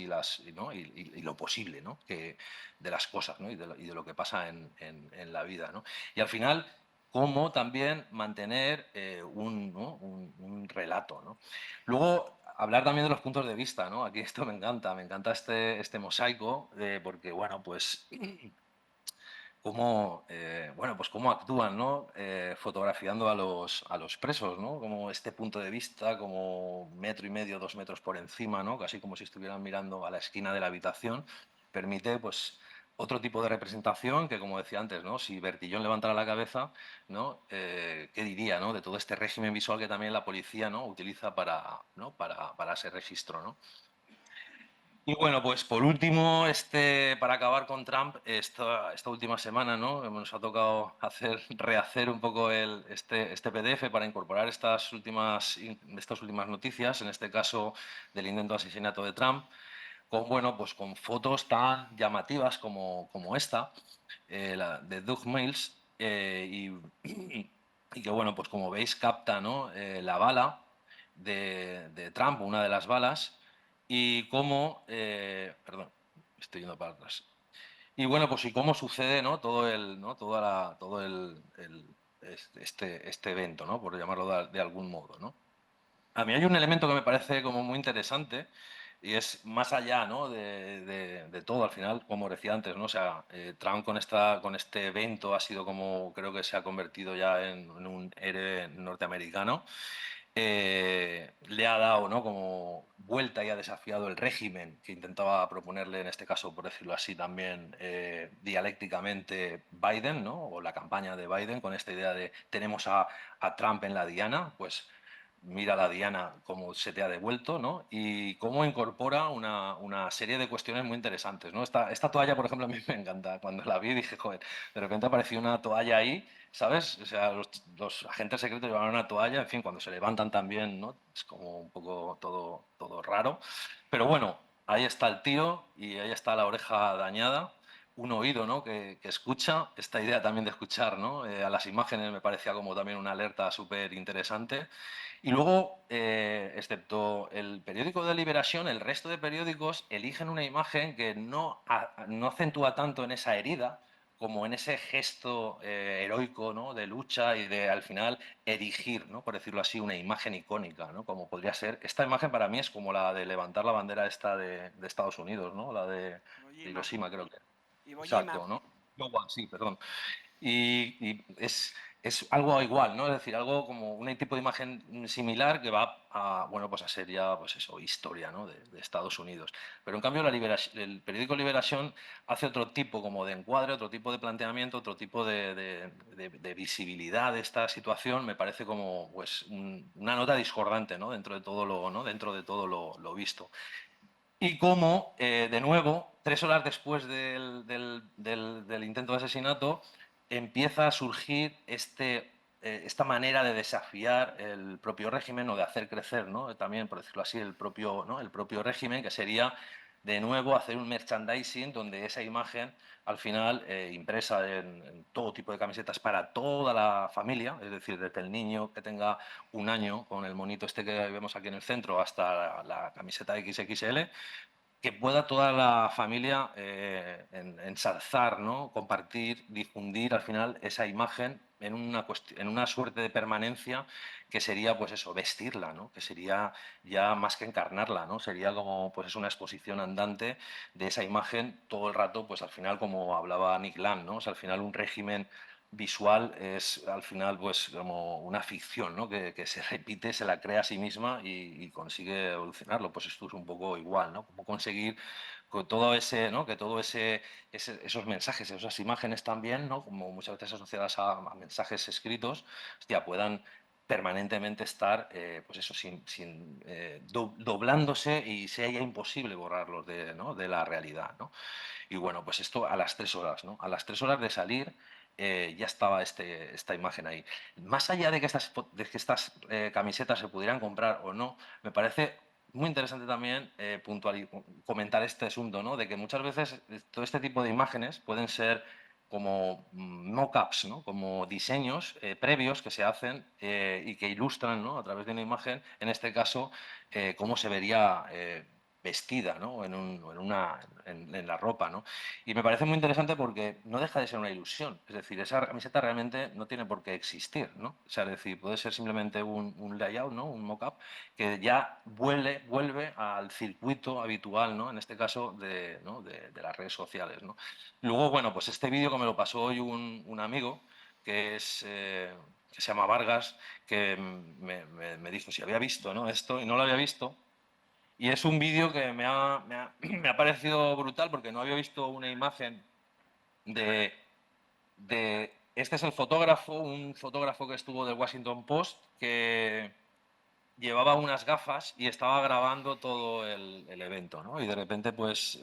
¿no? y lo posible, ¿no? De las cosas, ¿no? Y de lo que pasa en la vida, ¿no? Y al final, cómo también mantener ¿no? un relato, ¿no? Luego, hablar también de los puntos de vista, ¿no? Aquí esto me encanta este mosaico, porque, bueno, pues cómo, bueno, pues cómo actúan, ¿no? Fotografiando a los presos, ¿no? Como este punto de vista, como 1,5 metros, 2 metros por encima, ¿no? Casi como si estuvieran mirando a la esquina de la habitación, permite, pues, otro tipo de representación que, como decía antes, ¿no? Si Bertillón levantara la cabeza, ¿no? ¿Qué diría, ¿no? De todo este régimen visual que también la policía, ¿no? Utiliza ¿no? Para ese registro, ¿no? Y bueno, pues por último, para acabar con Trump, esta última semana, ¿no? Nos ha tocado rehacer un poco este PDF para incorporar estas últimas noticias, en este caso del intento de asesinato de Trump, con, bueno, pues con fotos tan llamativas como esta, la de Doug Mills, y que, bueno, pues como veis, capta, ¿no? La bala de Trump, una de las balas, y cómo, perdón, estoy yendo para atrás. Y bueno, pues y cómo sucede, ¿no? Todo el, ¿no? todo este evento, ¿no? Por llamarlo de algún modo, ¿no? A mí hay un elemento que me parece como muy interesante y es más allá, ¿no? de todo, al final, como decía antes, ¿no? O sea, Trump con este evento ha sido como, creo que se ha convertido ya en un héroe norteamericano. Le ha dado, ¿no? Como vuelta y ha desafiado el régimen que intentaba proponerle, en este caso, por decirlo así, también dialécticamente Biden, ¿no? O la campaña de Biden con esta idea de tenemos a Trump en la diana, pues mira la diana cómo se te ha devuelto, ¿no? Y cómo incorpora una serie de cuestiones muy interesantes, ¿no? Esta toalla, por ejemplo, a mí me encanta. Cuando la vi dije, joder, de repente apareció una toalla ahí, ¿sabes? O sea, los agentes secretos llevaban una toalla, en fin, cuando se levantan también, ¿no? Es como un poco todo raro. Pero bueno, ahí está el tío y ahí está la oreja dañada. Un oído, ¿no? que escucha, esta idea también de escuchar, ¿no? A las imágenes me parecía como también una alerta súper interesante. Y luego, excepto el periódico de Liberación, el resto de periódicos eligen una imagen que no acentúa tanto en esa herida como en ese gesto heroico, ¿no? De lucha y de, al final, erigir, ¿no? Por decirlo así, una imagen icónica, ¿no? Como podría ser. Esta imagen para mí es como la de levantar la bandera esta de Estados Unidos, ¿no? La de Iwo Hiroshima, creo que. Iwo Jima. Exacto, ¿no? Sí, perdón. Y es algo igual, ¿no? Es decir, algo como un tipo de imagen similar que va a, bueno, pues a ser ya, pues eso, historia, ¿no? de Estados Unidos. Pero en cambio el periódico Liberación hace otro tipo como de encuadre, otro tipo de planteamiento, otro tipo de visibilidad de esta situación. Me parece como, pues, una nota discordante, ¿no? Dentro de todo lo, ¿no? Dentro de todo lo visto. Y cómo, de nuevo, 3 horas después del intento de asesinato, empieza a surgir esta manera de desafiar el propio régimen o de hacer crecer, ¿no? También, por decirlo así, ¿no? el propio régimen, que sería, de nuevo, hacer un merchandising donde esa imagen, al final, impresa en todo tipo de camisetas para toda la familia, es decir, desde el niño que tenga 1 año, con el monito este que vemos aquí en el centro, hasta la camiseta XXL, que pueda toda la familia ensalzar, ¿no? Compartir, difundir al final esa imagen en una suerte de permanencia que sería, pues eso, vestirla, ¿no? Que sería ya más que encarnarla, ¿no? Sería como, pues es una exposición andante de esa imagen todo el rato, pues al final, como hablaba Nick Land, ¿no? O sea, al final un régimen visual es al final pues como una ficción, ¿no? que se repite, se la crea a sí misma y consigue evolucionarlo. Pues esto es un poco igual, ¿no? Cómo conseguir con todo ese, ¿no? Que todo esos mensajes, esas imágenes también, ¿no? Como muchas veces asociadas a mensajes escritos, hostia, puedan permanentemente estar, pues eso, doblándose y sea ya imposible borrarlos ¿no? de la realidad, ¿no? Y bueno, pues esto a las 3 horas, ¿no? A las 3 horas de salir ya estaba esta imagen ahí. Más allá de que estas camisetas se pudieran comprar o no, me parece muy interesante también comentar este asunto, ¿no? De que muchas veces todo este tipo de imágenes pueden ser como mock-ups, ¿no? Como diseños previos que se hacen y que ilustran, ¿no? A través de una imagen, en este caso, cómo se vería vestida, ¿no? En la ropa, ¿no? Y me parece muy interesante porque no deja de ser una ilusión. Es decir, esa camiseta realmente no tiene por qué existir, ¿no? O sea, es decir, puede ser simplemente un layout, ¿no? Un mock-up que ya vuelve al circuito habitual, ¿no? En este caso ¿no? de las redes sociales, ¿no? Luego, bueno, pues este vídeo que me lo pasó hoy un amigo que se llama Vargas, que me dijo si había visto, ¿no? Esto y no lo había visto. Y es un vídeo que me ha parecido brutal porque no había visto una imagen de, Este es el fotógrafo, un fotógrafo que estuvo del Washington Post, que llevaba unas gafas y estaba grabando todo el evento, ¿no? Y de repente, pues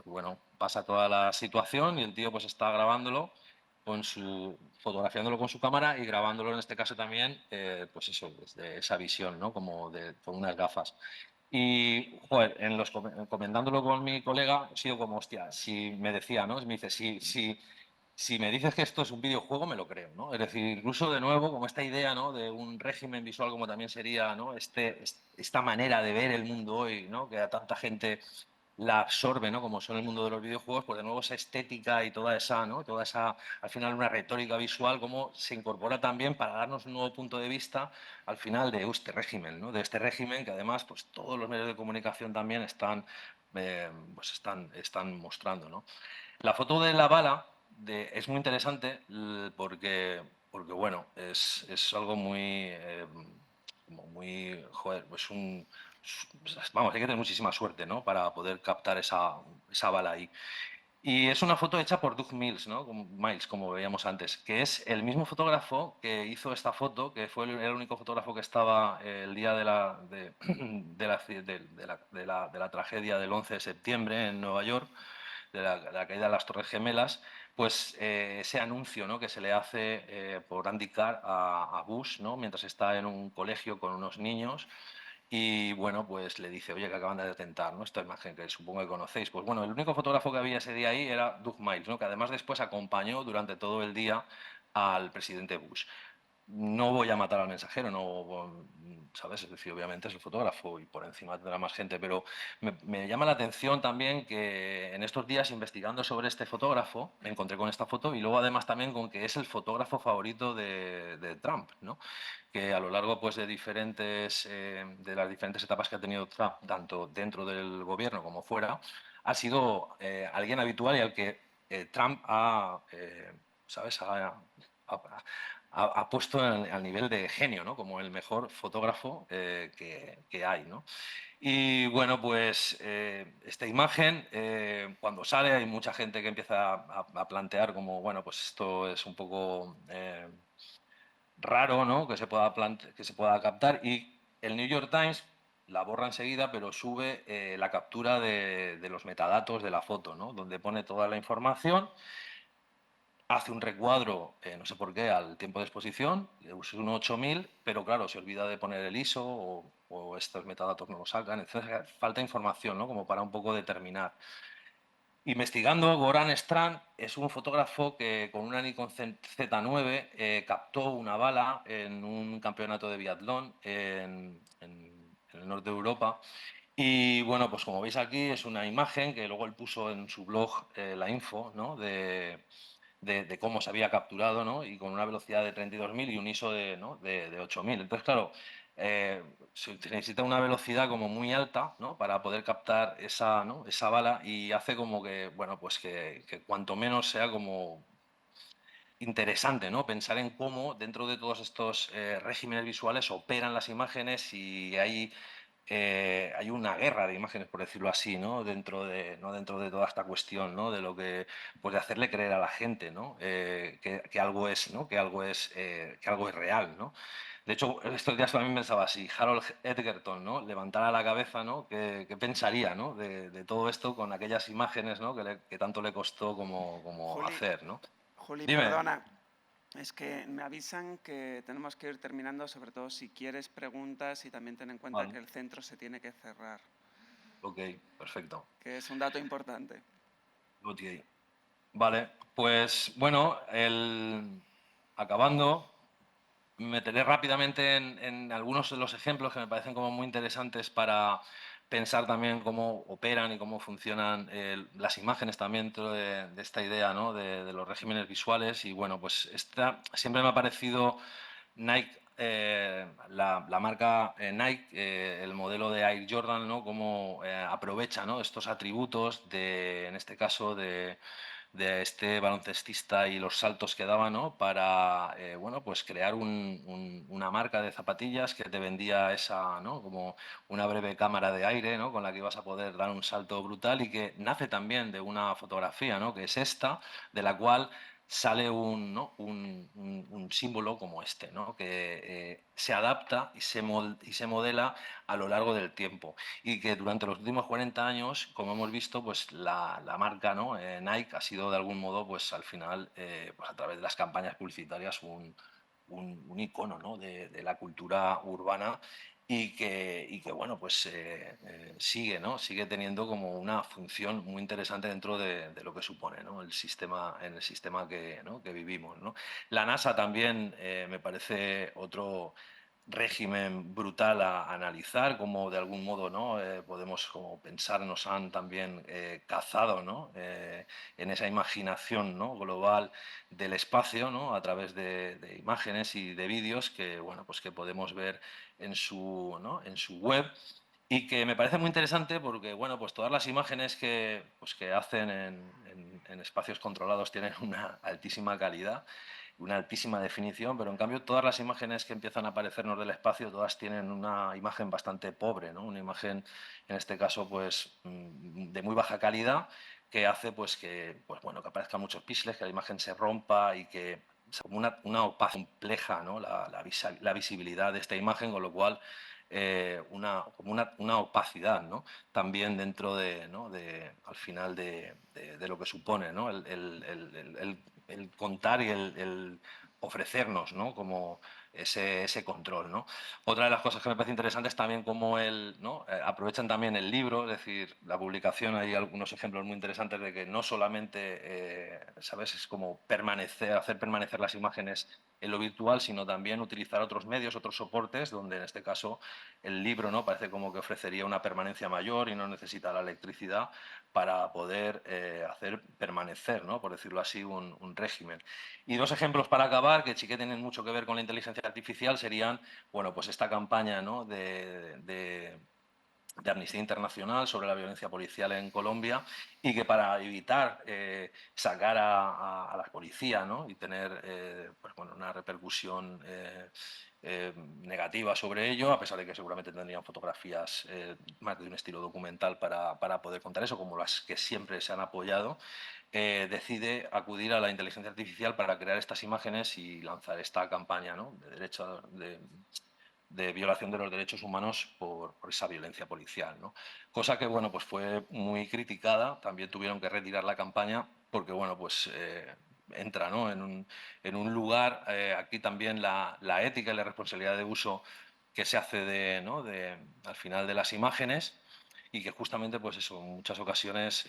bueno, pasa toda la situación y el tío pues está grabándolo fotografiándolo con su cámara y grabándolo en este caso también, pues eso, desde esa visión, ¿no? Con unas gafas. Y, joder, comentándolo con mi colega, ha sido como, hostia, si me decía, ¿no? Me dice, si me dices que esto es un videojuego, me lo creo, ¿no? Es decir, incluso de nuevo, como esta idea, ¿no? De un régimen visual como también sería, ¿no? Esta manera de ver el mundo hoy, ¿no? Que a tanta gente la absorbe, ¿no? Como son el mundo de los videojuegos, pues de nuevo esa estética y toda esa, ¿no? Toda esa, al final, una retórica visual, cómo se incorpora también para darnos un nuevo punto de vista, al final, de este régimen, ¿no? De este régimen que además, pues todos los medios de comunicación también están, pues están mostrando, ¿no? La foto de la bala es muy interesante porque bueno, es algo muy, como muy, joder, pues vamos, hay que tener muchísima suerte, ¿no? Para poder captar esa bala ahí. Y es una foto hecha por Doug Mills, ¿no? Miles, como veíamos antes, que es el mismo fotógrafo que hizo esta foto, que fue el único fotógrafo que estaba el día de la tragedia del 11 de septiembre en Nueva York, de la caída de las Torres Gemelas, pues ese anuncio, ¿no? Que se le hace por Andy Carr a Bush, ¿no? Mientras está en un colegio con unos niños y bueno, pues le dice, oye, que acaban de detentar, ¿no? Esta imagen que supongo que conocéis. Pues bueno, el único fotógrafo que había ese día ahí era Doug Miles, ¿no? Que además después acompañó durante todo el día al presidente Bush. No voy a matar al mensajero, no, ¿sabes? Es decir, obviamente es el fotógrafo y por encima tendrá más gente, pero me llama la atención también que en estos días investigando sobre este fotógrafo me encontré con esta foto y luego además también con que es el fotógrafo favorito de Trump, ¿no? Que a lo largo pues de las diferentes etapas que ha tenido Trump, tanto dentro del gobierno como fuera, ha sido alguien habitual y al que Trump ¿sabes? Ha puesto al nivel de genio, ¿no? Como el mejor fotógrafo que hay, ¿no? Y bueno, pues esta imagen, cuando sale, hay mucha gente que empieza a plantear como, bueno, pues esto es un poco raro, ¿no? Que se pueda captar. Y el New York Times la borra enseguida, pero sube la captura de los metadatos de la foto, ¿no? Donde pone toda la información, hace un recuadro, no sé por qué, al tiempo de exposición, es un 8000, pero claro, se olvida de poner el ISO o estos metadatos no lo sacan, entonces falta información, ¿no? Como para un poco determinar. Investigando, Goran Strand es un fotógrafo que con una Nikon Z9 captó una bala en un campeonato de biatlón en el norte de Europa. Y bueno, pues como veis aquí es una imagen que luego él puso en su blog la info, ¿no? de cómo se había capturado, ¿no? Y con una velocidad de 32.000 y un ISO ¿no? de 8.000. Entonces, claro, se necesita una velocidad como muy alta, ¿no? Para poder captar esa, ¿no? esa bala y hace como que, bueno, pues que cuanto menos sea como interesante, ¿no? Pensar en cómo dentro de todos estos regímenes visuales operan las imágenes y hay una guerra de imágenes, por decirlo así, ¿no? Dentro de toda esta cuestión, ¿no? De lo que, pues de hacerle creer a la gente, ¿no? Que algo es, ¿no? Que algo es real, ¿no? De hecho, estos días también pensaba, si Harold Edgerton, ¿no? Levantara la cabeza, ¿no? ¿Qué pensaría, ¿no? De todo esto con aquellas imágenes, ¿no? Que tanto le costó como Juli, hacer, ¿no? Juli, Dime. perdona, es que me avisan que tenemos que ir terminando, sobre todo si quieres preguntas y también ten en cuenta Vale. que el centro se tiene que cerrar, Ok, perfecto. que es un dato importante. OTA. Vale, pues bueno, acabando, me meteré rápidamente en algunos de los ejemplos que me parecen como muy interesantes para pensar también cómo operan y cómo funcionan las imágenes también dentro de esta idea, ¿no? de los regímenes visuales. Y bueno, pues siempre me ha parecido Nike, la marca Nike, el modelo de Air Jordan, ¿no? Cómo aprovecha, ¿no? estos atributos en este caso, de este baloncestista y los saltos que daba, ¿no? Para, bueno, pues crear una marca de zapatillas que te vendía esa, ¿no? Como una breve cámara de aire, ¿no? Con la que ibas a poder dar un salto brutal y que nace también de una fotografía, ¿no? Que es esta, de la cual sale ¿no? un símbolo como este, ¿no? Que se adapta y se modela a lo largo del tiempo y que durante los últimos 40 años, como hemos visto, pues la marca, ¿no? Nike ha sido de algún modo, pues al final, pues a través de las campañas publicitarias, un icono, ¿no? de la cultura urbana y que bueno, pues sigue, ¿no? Sigue teniendo como una función muy interesante dentro de lo que supone, ¿no? En el sistema ¿no? que vivimos, ¿no? La NASA también me parece régimen brutal a analizar, como de algún modo, ¿no? Podemos como pensar, nos han también cazado, ¿no? En esa imaginación, ¿no? global del espacio, ¿no? A través de imágenes y de vídeos que, bueno, pues que podemos ver en su, ¿no? en su web. Y que me parece muy interesante porque, bueno, pues todas las imágenes que hacen en espacios controlados tienen una altísima calidad, una altísima definición, pero en cambio todas las imágenes que empiezan a aparecernos del espacio, todas tienen una imagen bastante pobre, ¿no? Una imagen, en este caso, pues de muy baja calidad, que hace pues que, pues, bueno, que aparezcan muchos píxeles, que la imagen se rompa y que sea como una opacidad compleja, ¿no? La visibilidad de esta imagen, con lo cual como una opacidad, ¿no? También dentro de, ¿no? al final de lo que supone, ¿no? el contar y el ofrecernos, ¿no? Como ese control, ¿no? Otra de las cosas que me parece interesante es también cómo ¿no? Aprovechan también el libro, es decir, la publicación, hay algunos ejemplos muy interesantes de que no solamente, ¿sabes? Es como hacer permanecer las imágenes en lo virtual, sino también utilizar otros medios, otros soportes, donde en este caso el libro, ¿no? Parece como que ofrecería una permanencia mayor y no necesita la electricidad para poder hacer permanecer, ¿no? Por decirlo así, un régimen. Y dos ejemplos para acabar, que sí que tienen mucho que ver con la inteligencia artificial, serían, bueno, pues esta campaña, ¿no? de Amnistía Internacional sobre la violencia policial en Colombia y que para evitar sacar a la policía, ¿no? y tener pues, bueno, una repercusión negativa sobre ello, a pesar de que seguramente tendrían fotografías más de un estilo documental para poder contar eso, como las que siempre se han apoyado, decide acudir a la inteligencia artificial para crear estas imágenes y lanzar esta campaña, ¿no? de derecho de violación de los derechos humanos por esa violencia policial, ¿no? Cosa que, bueno, pues fue muy criticada, también tuvieron que retirar la campaña porque, bueno, pues entra, ¿no? en un lugar, aquí también la ética y la responsabilidad de uso que se hace ¿no? al final de las imágenes y que justamente, pues eso, en muchas ocasiones,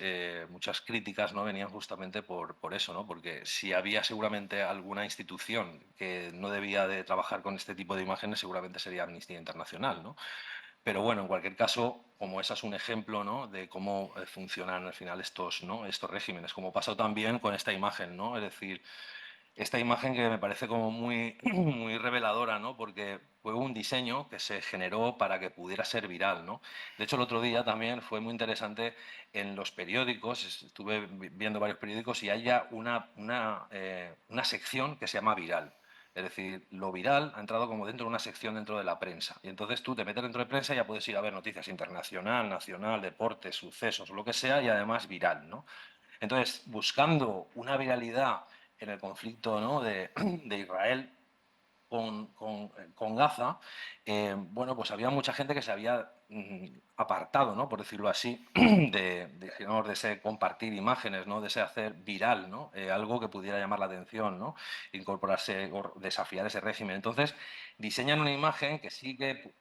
muchas críticas no venían justamente por eso, ¿no? Porque si había seguramente alguna institución que no debía de trabajar con este tipo de imágenes, seguramente sería Amnistía Internacional, ¿no? Pero bueno, en cualquier caso, como ese es un ejemplo, ¿no? de cómo funcionan al final ¿no? estos regímenes, como pasó también con esta imagen, ¿no? Es decir, esta imagen que me parece como muy, muy reveladora, ¿no? Porque fue un diseño que se generó para que pudiera ser viral, ¿no? De hecho, el otro día también fue muy interesante en los periódicos, estuve viendo varios periódicos y hay ya una sección que se llama viral. Es decir, lo viral ha entrado como dentro de una sección dentro de la prensa. Y entonces tú te metes dentro de prensa y ya puedes ir a ver noticias internacional, nacional, deportes, sucesos, lo que sea, y además viral, ¿no? Entonces, buscando una viralidad en el conflicto, ¿no? de Israel con Gaza, bueno, pues había mucha gente que se había apartado, ¿no? por decirlo así, digamos, de ese compartir imágenes, ¿no? de ese hacer viral, ¿no? Algo que pudiera llamar la atención, ¿no? incorporarse o desafiar ese régimen. Entonces, diseñan una imagen que sí que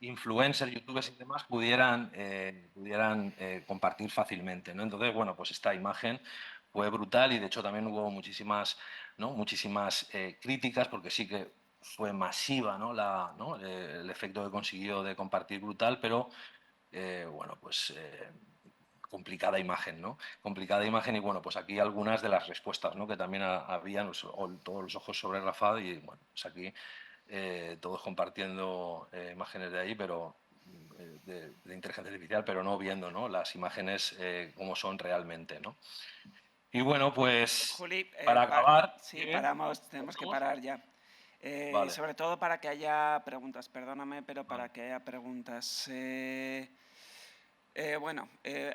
influencers, youtubers y demás pudieran compartir fácilmente, ¿no? Entonces, bueno, pues esta imagen fue brutal y de hecho también hubo muchísimas, ¿no? muchísimas críticas porque sí que fue masiva, ¿no? ¿no? El efecto que consiguió de compartir brutal, pero bueno, pues complicada imagen, ¿no? Complicada imagen y bueno, pues aquí algunas de las respuestas, ¿no? Que también habían todos los ojos sobre Rafa y bueno, pues aquí todos compartiendo imágenes de ahí, pero de inteligencia artificial, pero no viendo, ¿no? las imágenes como son realmente, ¿no? Y bueno, pues Juli, para acabar, sí, ¿sigue? paramos, tenemos que ¿Cortamos? parar ya. Vale. Sobre todo para que haya preguntas, perdóname, pero Vale. para que haya preguntas. Bueno,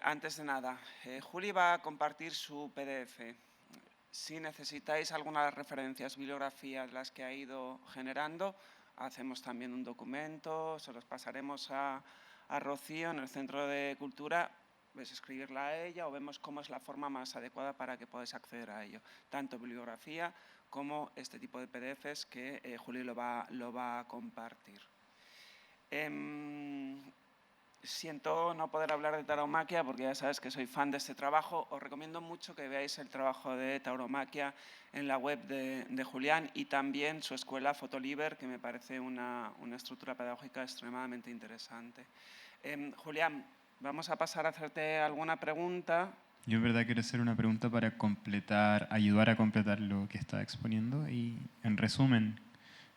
antes de nada, Juli va a compartir su PDF. Si necesitáis algunas referencias, bibliografías, las que ha ido generando, hacemos también un documento, se los pasaremos a Rocío en el Centro de Cultura, ves escribirla a ella o vemos cómo es la forma más adecuada para que podáis acceder a ello. Tanto bibliografía como este tipo de PDFs que Juli lo va a compartir. Siento no poder hablar de tauromaquia porque ya sabes que soy fan de este trabajo. Os recomiendo mucho que veáis el trabajo de tauromaquia en la web de Julián y también su escuela Fotoliber, que me parece una estructura pedagógica extremadamente interesante. Julián, vamos a pasar a hacerte alguna pregunta. Yo en verdad quiero hacer una pregunta para completar, ayudar a completar lo que está exponiendo y, en resumen,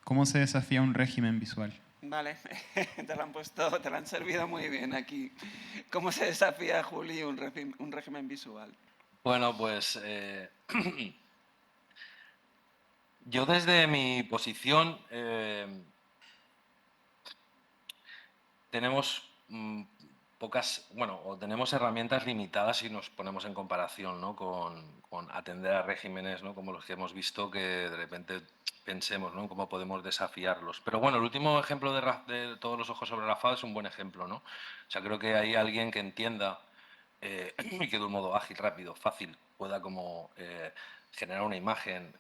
¿cómo se desafía un régimen visual? Vale, te lo han servido muy bien aquí. ¿Cómo se desafía, Juli, un régimen visual? Bueno, pues yo desde mi posición tenemos o tenemos herramientas limitadas si nos ponemos en comparación, ¿no? con atender a regímenes, ¿no? Como los que hemos visto, que de repente pensemos, ¿no? en cómo podemos desafiarlos. Pero bueno, el último ejemplo de Todos los ojos sobre Rafa es un buen ejemplo, ¿no? O sea, creo que hay alguien que entienda y que de un modo ágil, rápido, fácil, pueda como generar una imagen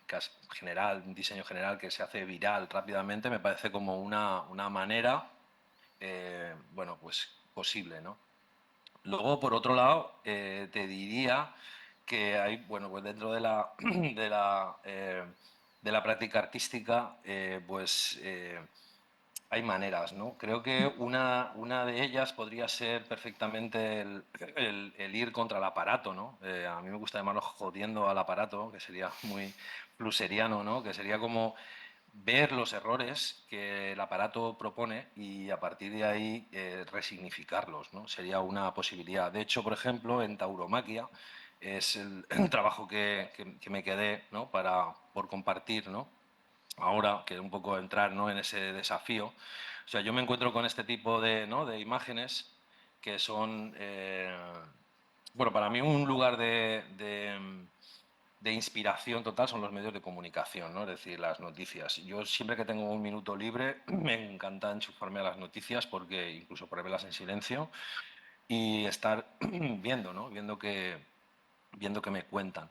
general, un diseño general que se hace viral rápidamente, me parece como una manera bueno, pues posible, ¿no? Luego, por otro lado, te diría que hay, bueno, pues dentro de la, de la práctica artística, hay maneras, ¿no? Creo que una de ellas podría ser perfectamente el ir contra el aparato, ¿no? A mí me gusta llamarlo jodiendo al aparato, que sería muy fluseriano, ¿no? Que sería como ver los errores que el aparato propone y a partir de ahí resignificarlos, ¿no? Sería una posibilidad. De hecho, por ejemplo, en tauromaquia es el, el trabajo que me quedé, ¿no? Por compartir, ¿no? Ahora que un poco entrar, ¿no? en ese desafío. O sea, yo me encuentro con este tipo de, ¿no? de imágenes que son, bueno, para mí un lugar de inspiración total son los medios de comunicación, ¿no? Es decir, las noticias. Yo siempre que tengo un minuto libre me encanta enchufarme a las noticias porque incluso ponerlas en silencio y estar viendo, ¿no? Viendo que me cuentan.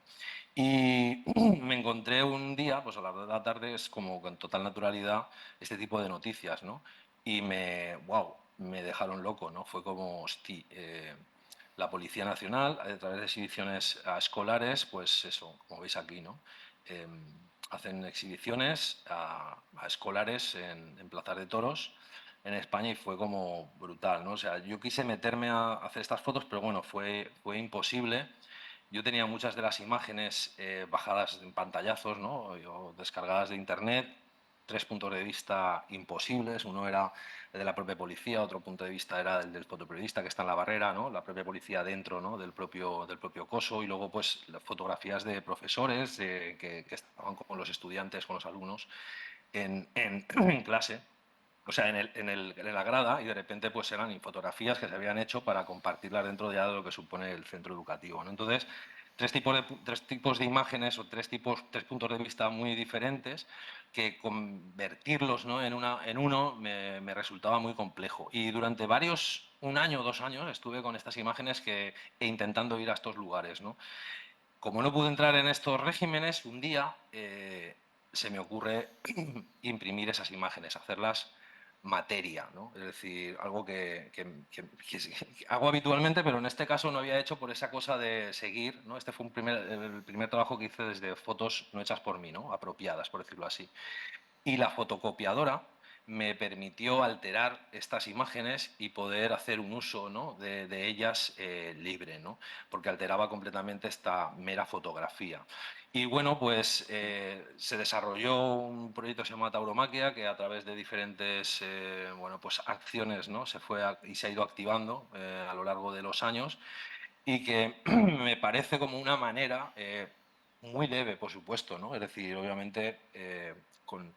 Y me encontré un día, pues a las 2 de la tarde, es como con total naturalidad este tipo de noticias, ¿no? Y wow, me dejaron loco, ¿no? Fue como, hosti, la Policía Nacional, a través de exhibiciones escolares, pues eso, como veis aquí, ¿no? Hacen exhibiciones a escolares en plazas de toros en España y fue como brutal, ¿no? O sea, yo quise meterme a hacer estas fotos, pero bueno, fue imposible. Yo tenía muchas de las imágenes bajadas en pantallazos, ¿no? O descargadas de internet, 3 puntos de vista imposibles. Uno era el de la propia policía, otro punto de vista era el del fotoperiodista que está en la barrera, ¿no? La propia policía dentro, ¿no? del propio coso, y luego pues las fotografías de profesores que estaban con los estudiantes, con los alumnos en clase. O sea, en la grada, y de repente pues eran fotografías que se habían hecho para compartirlas dentro ya de lo que supone el centro educativo, ¿no? Entonces, tres tipos de imágenes o tres puntos de vista muy diferentes que convertirlos, ¿no? en uno me resultaba muy complejo. Y durante un año o 2 años, estuve con estas imágenes intentando ir a estos lugares, ¿no? Como no pude entrar en estos regímenes, un día se me ocurre imprimir esas imágenes, hacerlas materia, ¿no? Es decir, algo que hago habitualmente, pero en este caso no había hecho por esa cosa de seguir, ¿no? Este fue el primer trabajo que hice desde fotos no hechas por mí, ¿no? Apropiadas, por decirlo así. Y la fotocopiadora me permitió alterar estas imágenes y poder hacer un uso, ¿no? de ellas libre, ¿no? Porque alteraba completamente esta mera fotografía. Y bueno, pues se desarrolló un proyecto que se llama Tauromaquia, que a través de diferentes bueno, pues acciones, ¿no? y se ha ido activando a lo largo de los años, y que me parece como una manera muy leve, por supuesto, ¿no? Es decir, obviamente con,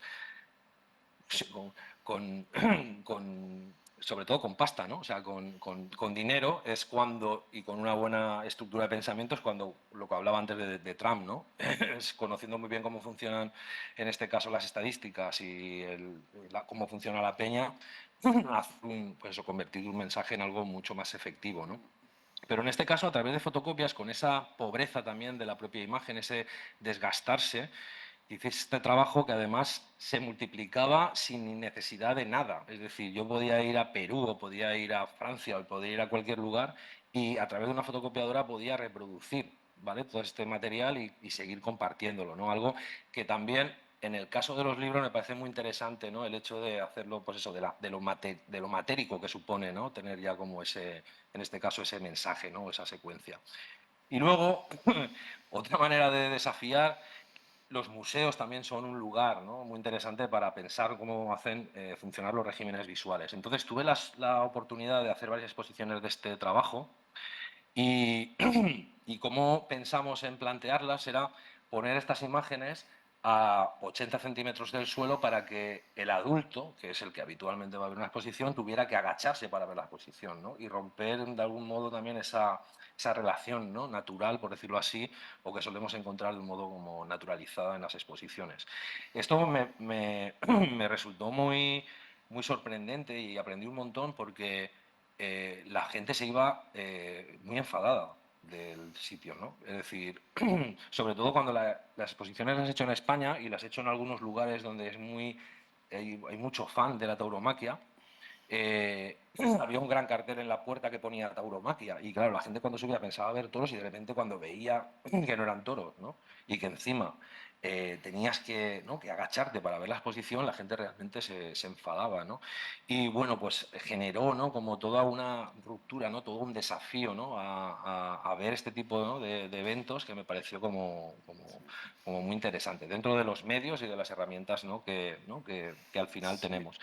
sobre todo con pasta, ¿no? O sea, con dinero es cuando, y con una buena estructura de pensamiento, es cuando lo que hablaba antes de Trump, ¿no? Es conociendo muy bien cómo funcionan, en este caso, las estadísticas y cómo funciona la peña, pues eso, convertir un mensaje en algo mucho más efectivo, ¿no? Pero en este caso, a través de fotocopias, con esa pobreza también de la propia imagen, ese desgastarse, hice este trabajo que además se multiplicaba sin necesidad de nada. Es decir, yo podía ir a Perú o podía ir a Francia o podía ir a cualquier lugar y a través de una fotocopiadora podía reproducir, ¿vale?, todo este material y seguir compartiéndolo, ¿no? Algo que también, en el caso de los libros, me parece muy interesante, ¿no?, el hecho de hacerlo, pues eso, de lo matérico que supone, ¿no?, tener ya como ese, en este caso, ese mensaje, ¿no?, esa secuencia. Y luego, otra manera de desafiar, los museos también son un lugar, ¿no?, muy interesante para pensar cómo hacen funcionar los regímenes visuales. Entonces tuve la oportunidad de hacer varias exposiciones de este trabajo y, y cómo pensamos en plantearlas era poner estas imágenes a 80 centímetros del suelo para que el adulto, que es el que habitualmente va a ver una exposición, tuviera que agacharse para ver la exposición, ¿no?, y romper de algún modo también esa relación, ¿no?, natural, por decirlo así, o que solemos encontrar de un modo como naturalizada en las exposiciones. Esto me resultó muy sorprendente y aprendí un montón porque la gente se iba muy enfadada del sitio, ¿no? Es decir, sobre todo cuando las exposiciones las he hecho en España y las he hecho en algunos lugares donde hay mucho fan de la tauromaquia. Había un gran cartel en la puerta que ponía tauromaquia y claro, la gente cuando subía pensaba ver toros y de repente cuando veía que no eran toros, ¿no?, y que encima tenías que, ¿no?, que agacharte para ver la exposición, la gente realmente se enfadaba, ¿no? Y bueno, pues generó, ¿no?, como toda una ruptura, ¿no?, todo un desafío, ¿no?, a ver este tipo, ¿no?, de eventos que me pareció como muy interesante dentro de los medios y de las herramientas, ¿no?, que al final Sí. tenemos.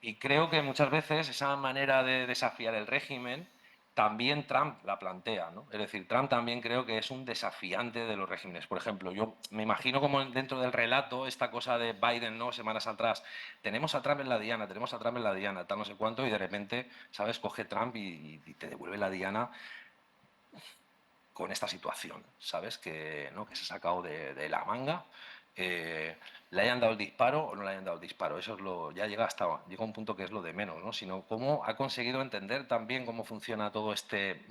Y creo que muchas veces esa manera de desafiar el régimen también Trump la plantea, ¿no? Es decir, Trump también creo que es un desafiante de los regímenes. Por ejemplo, yo me imagino como dentro del relato esta cosa de Biden, ¿no?, semanas atrás, tenemos a Trump en la diana, tenemos a Trump en la diana, tal no sé cuánto, y de repente, ¿sabes?, coge Trump y te devuelve la diana con esta situación, ¿sabes?, que, ¿no?, que se ha sacado de la manga. Le hayan dado el disparo o no le hayan dado el disparo, eso es ya llega a un punto que es lo de menos, ¿no?, sino cómo ha conseguido entender también cómo funciona todo este,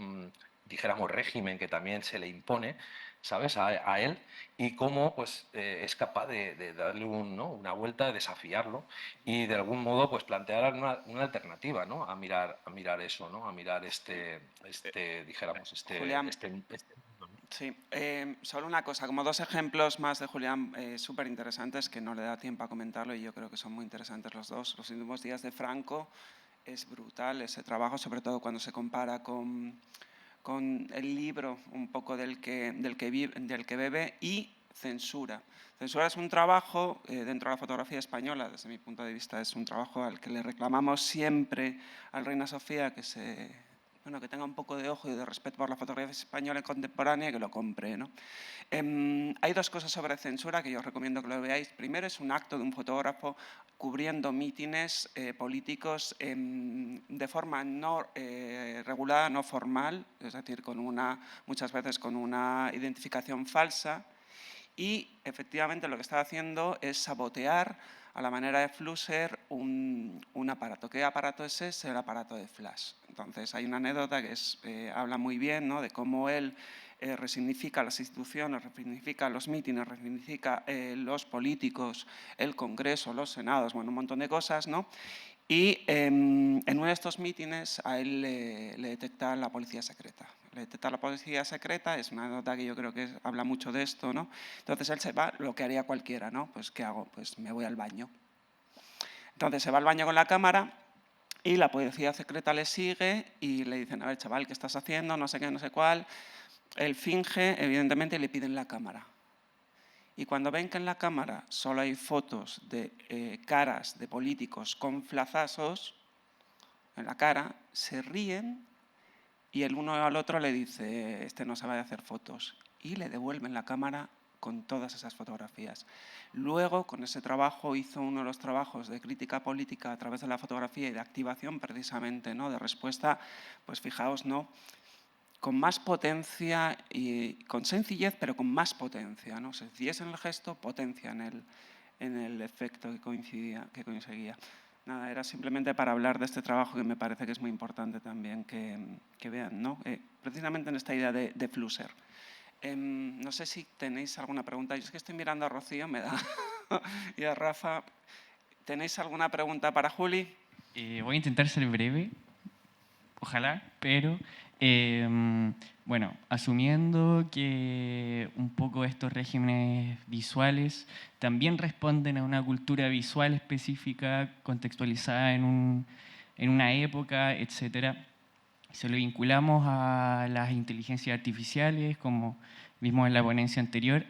dijéramos, régimen que también se le impone, ¿sabes?, a él, y cómo pues es capaz de darle una vuelta, de desafiarlo y de algún modo pues plantear una alternativa, ¿no?, a mirar eso, ¿no?, a mirar dijéramos, Julián, mundo, ¿no? sí, solo una cosa, como dos ejemplos más de Julián súper interesantes que no le da tiempo a comentarlo y yo creo que son muy interesantes los dos. Los últimos días de Franco es brutal ese trabajo, sobre todo cuando se compara con el libro un poco del que bebe y Censura. Censura es un trabajo dentro de la fotografía española, desde mi punto de vista es un trabajo al que le reclamamos siempre al Reina Sofía que tenga un poco de ojo y de respeto por la fotografía española contemporánea y que lo compre, ¿no? Hay dos cosas sobre Censura que yo os recomiendo que lo veáis. Primero, es un acto de un fotógrafo cubriendo mítines políticos de forma no regulada, no formal, es decir, muchas veces con una identificación falsa. Y efectivamente lo que está haciendo es sabotear a la manera de Flusser un aparato. ¿Qué aparato es ese? El aparato de flash. Entonces hay una anécdota que habla muy bien, ¿no?, de cómo él resignifica las instituciones, resignifica los mítines, resignifica los políticos, el Congreso, los senados, bueno, un montón de cosas, ¿no? Y en uno de estos mítines a él le detecta la policía secreta. Le detecta la policía secreta, es una nota que yo creo que habla mucho de esto, ¿no? Entonces él se va, lo que haría cualquiera, ¿no? Pues ¿qué hago? Pues me voy al baño. Entonces se va al baño con la cámara y la policía secreta le sigue y le dicen, a ver, chaval, ¿qué estás haciendo? No sé qué, no sé cuál. Él finge, evidentemente, y le piden la cámara. Y cuando ven que en la cámara solo hay fotos de caras de políticos con flazazos en la cara, se ríen y el uno al otro le dice, este no sabe hacer fotos. Y le devuelven la cámara con todas esas fotografías. Luego, con ese trabajo, hizo uno de los trabajos de crítica política a través de la fotografía y de activación, precisamente, ¿no?, de respuesta, pues fijaos, ¿no?, con más potencia y con sencillez, pero con más potencia, ¿no? Sencillez en el gesto, potencia en el efecto que conseguía. Nada, era simplemente para hablar de este trabajo que me parece que es muy importante también que vean, ¿no? Precisamente en esta idea de Flusser. No sé si tenéis alguna pregunta. Yo es que estoy mirando a Rocío, me da, y a Rafa. ¿Tenéis alguna pregunta para Juli? Voy a intentar ser breve, ojalá, pero bueno, asumiendo que un poco estos regímenes visuales también responden a una cultura visual específica, contextualizada en una época, etcétera, se lo vinculamos a las inteligencias artificiales, como vimos en la ponencia anterior,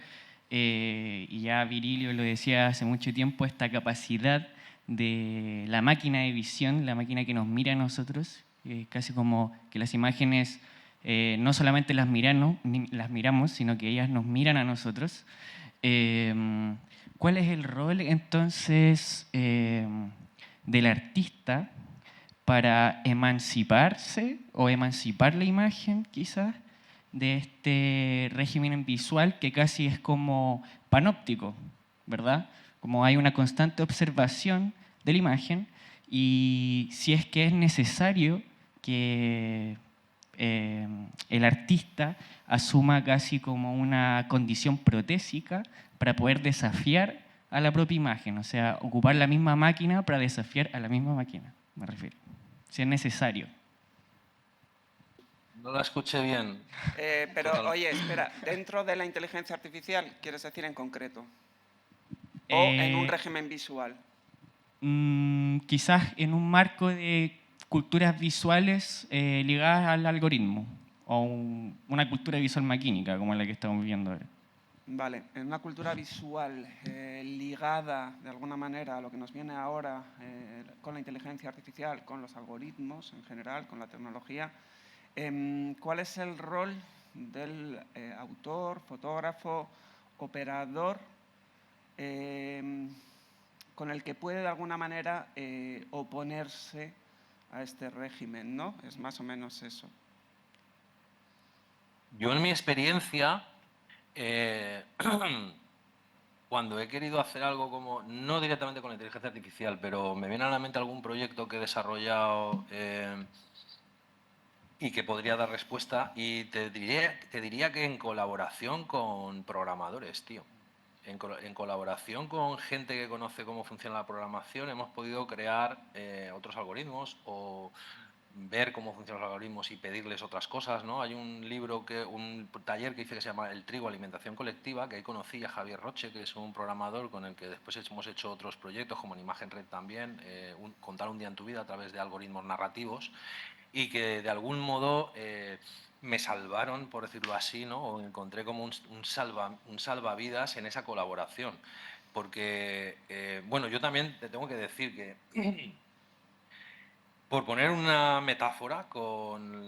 y ya Virilio lo decía hace mucho tiempo, esta capacidad de la máquina de visión, la máquina que nos mira a nosotros, casi como que las imágenes no solamente las miramos, sino que ellas nos miran a nosotros. ¿Cuál es el rol entonces del artista para emanciparse o emancipar la imagen quizás de este régimen visual que casi es como panóptico, ¿verdad? Como hay una constante observación de la imagen y si es que es necesario que el artista asuma casi como una condición protésica para poder desafiar a la propia imagen, o sea, ocupar la misma máquina para desafiar a la misma máquina, me refiero, si es necesario. No la escuché bien. Pero, Total. oye, espera, ¿dentro de la inteligencia artificial quieres decir en concreto? ¿O en un régimen visual? Quizás en un marco de culturas visuales ligadas al algoritmo o una cultura visual maquínica como la que estamos viendo ahora. Vale, en una cultura visual ligada de alguna manera a lo que nos viene ahora con la inteligencia artificial, con los algoritmos en general, con la tecnología, ¿cuál es el rol del autor, fotógrafo, operador con el que puede de alguna manera oponerse a este régimen, ¿no? Es más o menos eso. Yo en mi experiencia, cuando he querido hacer algo como, no directamente con la inteligencia artificial, pero me viene a la mente algún proyecto que he desarrollado y que podría dar respuesta, y te diría que en colaboración con programadores, tío. En colaboración con gente que conoce cómo funciona la programación, hemos podido crear otros algoritmos o ver cómo funcionan los algoritmos y pedirles otras cosas, ¿no? Hay un taller que hice que se llama El Trigo, Alimentación Colectiva, que ahí conocí a Javier Roche, que es un programador con el que después hemos hecho otros proyectos, como en Imagen Red también, Contar un día en tu vida a través de algoritmos narrativos, y que de algún modo me salvaron, por decirlo así, ¿no? O encontré como un salvavidas en esa colaboración. Porque, bueno, yo también te tengo que decir que, por poner una metáfora con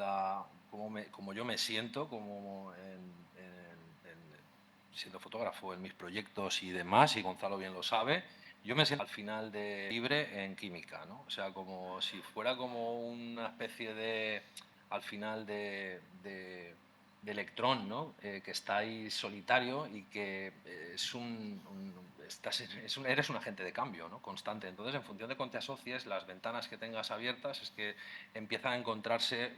como yo me siento, siendo fotógrafo en mis proyectos y demás, y Gonzalo bien lo sabe, yo me siento al final de libre en química, ¿no? O sea, como si fuera como una especie de, al final de electrón, ¿no? Que está ahí solitario y que eres un agente de cambio, ¿no? Constante. Entonces, en función de cómo te asocies, las ventanas que tengas abiertas, es que empiezan a encontrarse,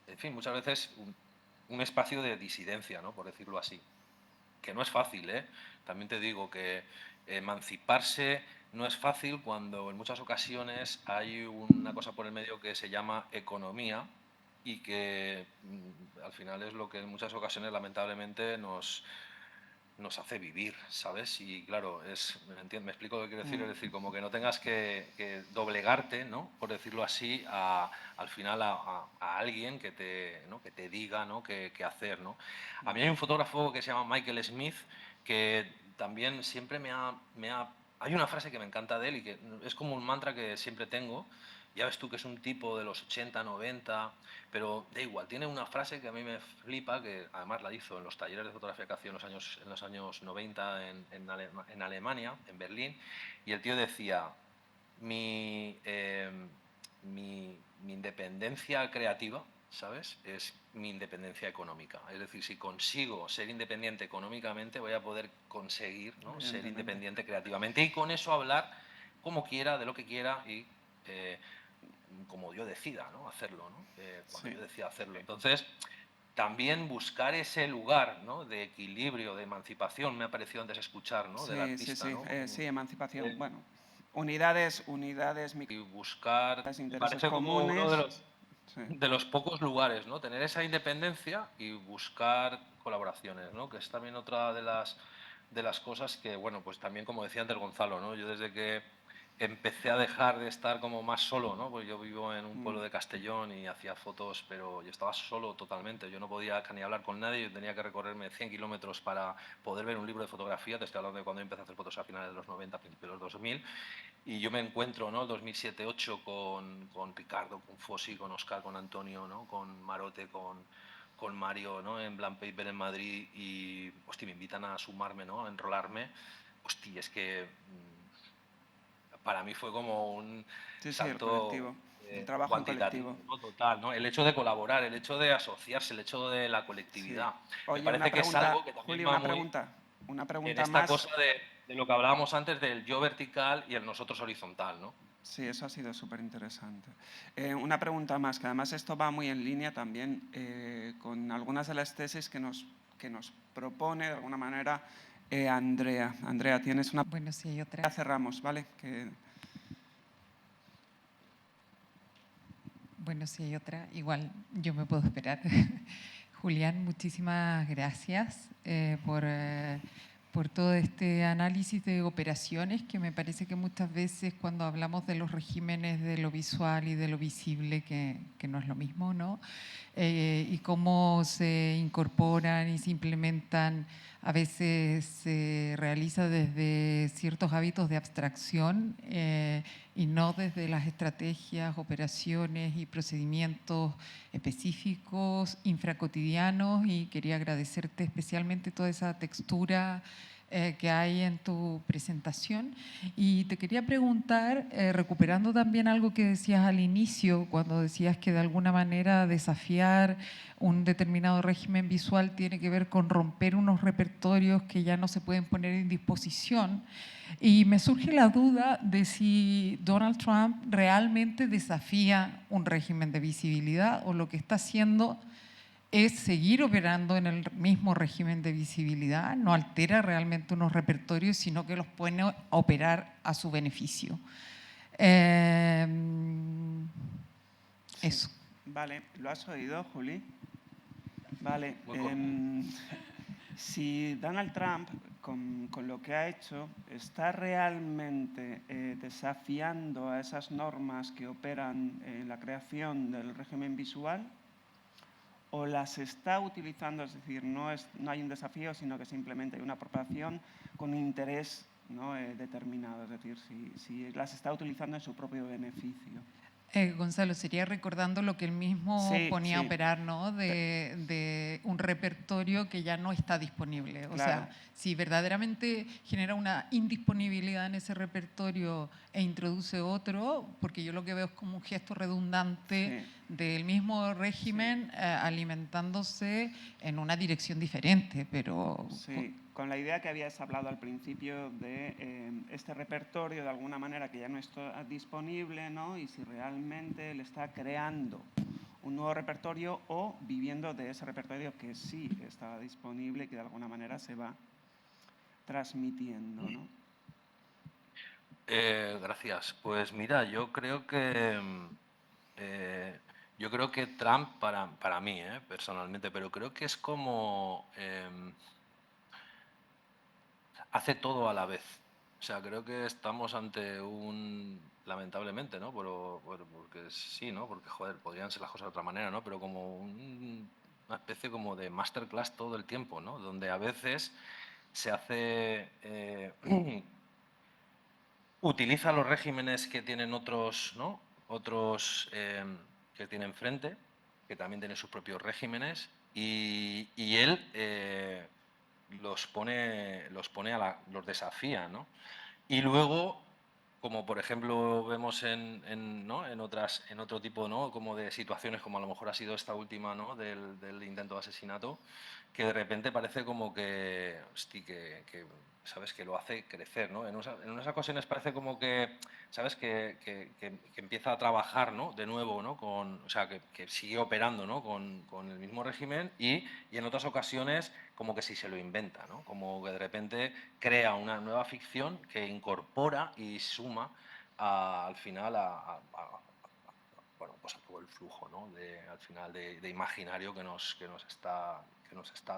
en fin, muchas veces un espacio de disidencia, ¿no? Por decirlo así. Que no es fácil, ¿eh? También te digo que emanciparse no es fácil cuando en muchas ocasiones hay una cosa por el medio que se llama economía y que al final es lo que en muchas ocasiones lamentablemente nos hace vivir, ¿sabes? Y claro, me explico lo que quiero decir, es decir, como que no tengas que doblegarte, ¿no? Por decirlo así, al final a alguien que te diga, ¿no? qué hacer, ¿no? A mí hay un fotógrafo que se llama Michael Smith que también siempre hay una frase que me encanta de él y que es como un mantra que siempre tengo. Ya ves tú que es un tipo de los 80, 90, pero da igual, tiene una frase que a mí me flipa, que además la hizo en los talleres de fotografía que hacía en los años 90 en Alemania, en Berlín, y el tío decía, mi independencia creativa, ¿sabes?, es mi independencia económica. Es decir, si consigo ser independiente económicamente, voy a poder conseguir, ¿no?, ser independiente creativamente y con eso hablar como quiera, de lo que quiera y como yo decida, ¿no?, hacerlo, ¿no? Cuando yo decida hacerlo. Entonces, también buscar ese lugar, ¿no?, de equilibrio, de emancipación, me ha parecido antes escuchar, ¿no?, del Sí, sí, artista, sí, ¿no? sí, emancipación. Bueno, unidades, Y buscar, me intereses parece como uno comunes. Sí. de los pocos lugares, ¿no?, tener esa independencia y buscar colaboraciones, ¿no?, que es también otra de las cosas que, bueno, pues también, como decía antes Gonzalo, ¿no?, yo desde que empecé a dejar de estar como más solo, ¿no?, pues yo vivo en un pueblo de Castellón y hacía fotos, pero yo estaba solo totalmente, yo no podía ni hablar con nadie, yo tenía que recorrerme 100 kilómetros para poder ver un libro de fotografía, te estoy hablando de cuando yo empecé a hacer fotos a finales de los 90, principios de los 2000, y yo me encuentro, ¿no?, 2007-2008 con Ricardo, con Fossi, con Oscar, con Antonio, ¿no?, con Marote, con Mario, ¿no?, en Blanc Paper en Madrid, y hostia, me invitan a sumarme, ¿no?, a enrolarme. Hostia, es que para mí fue como un Sí, sí, el salto colectivo, el trabajo en cuantitativo, colectivo. ¿no?, total, ¿no? El hecho de colaborar, el hecho de asociarse, el hecho de la Sí. colectividad. Me Oye, una parece que es pregunta, algo que también Juli, va muy una en pregunta esta más. cosa de lo que hablábamos antes del yo vertical y el nosotros horizontal, ¿no? Sí, eso ha sido súper interesante. Una pregunta más, que además esto va muy en línea también con algunas de las tesis que nos propone de alguna manera Andrea. Andrea, tienes una... Bueno, sí hay otra. Ya cerramos, ¿vale? Bueno, sí hay otra. Igual yo me puedo esperar. Julián, muchísimas gracias por todo este análisis de operaciones, que me parece que muchas veces cuando hablamos de los regímenes de lo visual y de lo visible, que no es lo mismo, ¿no? Y cómo se incorporan y se implementan, a veces se realiza desde ciertos hábitos de abstracción y no desde las estrategias, operaciones y procedimientos específicos, infracotidianos, y quería agradecerte especialmente toda esa textura que hay en tu presentación. Y te quería preguntar, recuperando también algo que decías al inicio, cuando decías que de alguna manera desafiar un determinado régimen visual tiene que ver con romper unos repertorios que ya no se pueden poner en disposición. Y me surge la duda de si Donald Trump realmente desafía un régimen de visibilidad o lo que está haciendo es seguir operando en el mismo régimen de visibilidad, no altera realmente unos repertorios, sino que los pone a operar a su beneficio. Eso. Vale, ¿lo has oído, Juli? Vale. Muy corto. Si Donald Trump, con lo que ha hecho, está realmente desafiando a esas normas que operan en la creación del régimen visual, o las está utilizando, es decir, no hay un desafío, sino que simplemente hay una apropiación con un interés, ¿no?, determinado, es decir, si las está utilizando en su propio beneficio. Gonzalo, sería recordando lo que él mismo Sí, ponía a sí. operar, ¿no? De un repertorio que ya no está disponible. O Claro. sea, si verdaderamente genera una indisponibilidad en ese repertorio e introduce otro, porque yo lo que veo es como un gesto redundante del mismo régimen alimentándose en una dirección diferente, pero... Sí, con la idea que habías hablado al principio de este repertorio, de alguna manera, que ya no está disponible, ¿no? Y si realmente él está creando un nuevo repertorio o viviendo de ese repertorio que sí estaba disponible y que de alguna manera se va transmitiendo, ¿no? Gracias. Pues mira, yo creo que Trump, para mí, personalmente, pero creo que es como hace todo a la vez. O sea, creo que estamos ante lamentablemente, ¿no? Porque sí, ¿no? Porque, joder, podrían ser las cosas de otra manera, ¿no? Pero como una especie como de masterclass todo el tiempo, ¿no? Donde a veces se hace... utiliza los regímenes que tienen otros, ¿no? Otros que tienen frente, que también tienen sus propios regímenes, y él los desafía, ¿no? Y luego, como por ejemplo vemos ¿no?, en otro tipo, ¿no?, como de situaciones, como a lo mejor ha sido esta última, ¿no?, del intento de asesinato, que de repente parece como que ¿sabes? Que lo hace crecer, ¿no? En unas ocasiones parece como que, ¿sabes? Que empieza a trabajar, ¿no? De nuevo, ¿no? O sea, que sigue operando, ¿no? Con el mismo régimen y en otras ocasiones como que si se lo inventa, ¿no? Como que de repente crea una nueva ficción que incorpora y suma al final bueno, pues a todo el flujo, ¿no? Al final de imaginario que nos está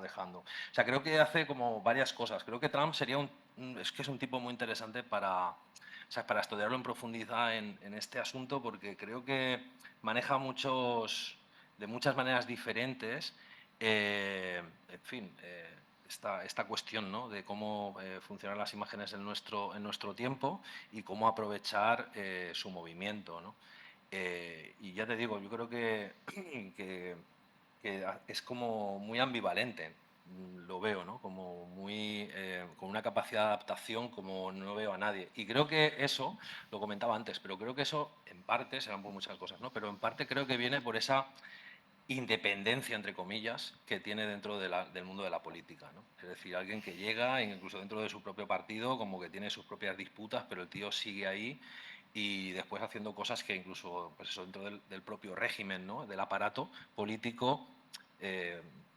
dejando. O sea, creo que hace como varias cosas. Creo que Trump sería es un tipo muy interesante para estudiarlo en profundidad en este asunto, porque creo que maneja de muchas maneras diferentes, en fin, esta cuestión, ¿no? De cómo funcionan las imágenes en nuestro tiempo y cómo aprovechar su movimiento, ¿no? Y ya te digo, yo creo que es como muy ambivalente, lo veo, ¿no? Como con una capacidad de adaptación como no veo a nadie. Y creo que eso, lo comentaba antes, pero creo que eso en parte, serán por muchas cosas, ¿no? Pero en parte creo que viene por esa independencia, entre comillas, que tiene dentro del mundo de la política, ¿no? Es decir, alguien que llega, incluso dentro de su propio partido, como que tiene sus propias disputas, pero el tío sigue ahí y después haciendo cosas que incluso, pues eso, dentro del propio régimen, ¿no? Del aparato político,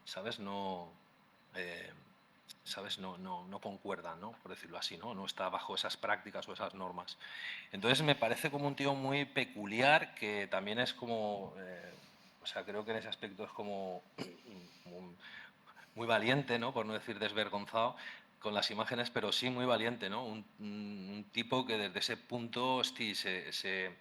¿sabes? ¿Sabes? No concuerdan, ¿no? Por decirlo así, ¿no? No está bajo esas prácticas o esas normas. Entonces me parece como un tío muy peculiar, que también es como, o sea, creo que en ese aspecto es como muy valiente, ¿no? Por no decir desvergonzado con las imágenes, pero sí muy valiente, ¿no? Un tipo que desde ese punto, hosti, se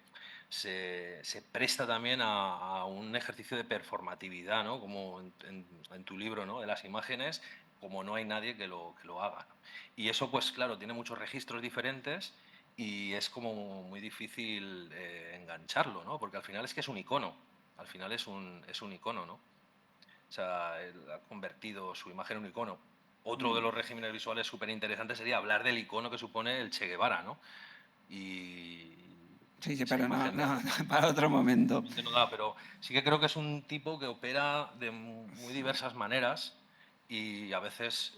presta también a un ejercicio de performatividad, ¿no? Como en tu libro, ¿no? De las imágenes, como no hay nadie que lo haga, ¿no? Y eso, pues claro, tiene muchos registros diferentes y es como muy difícil engancharlo, ¿no? Porque al final es que es un icono, al final es un icono, ¿no? O sea, él ha convertido su imagen en un icono. Otro de los regímenes visuales súper interesantes sería hablar del icono que supone el Che Guevara, ¿no? Y Sí, esa pero no, imagen para otro momento. no da, pero sí que creo que es un tipo que opera de muy diversas maneras y a veces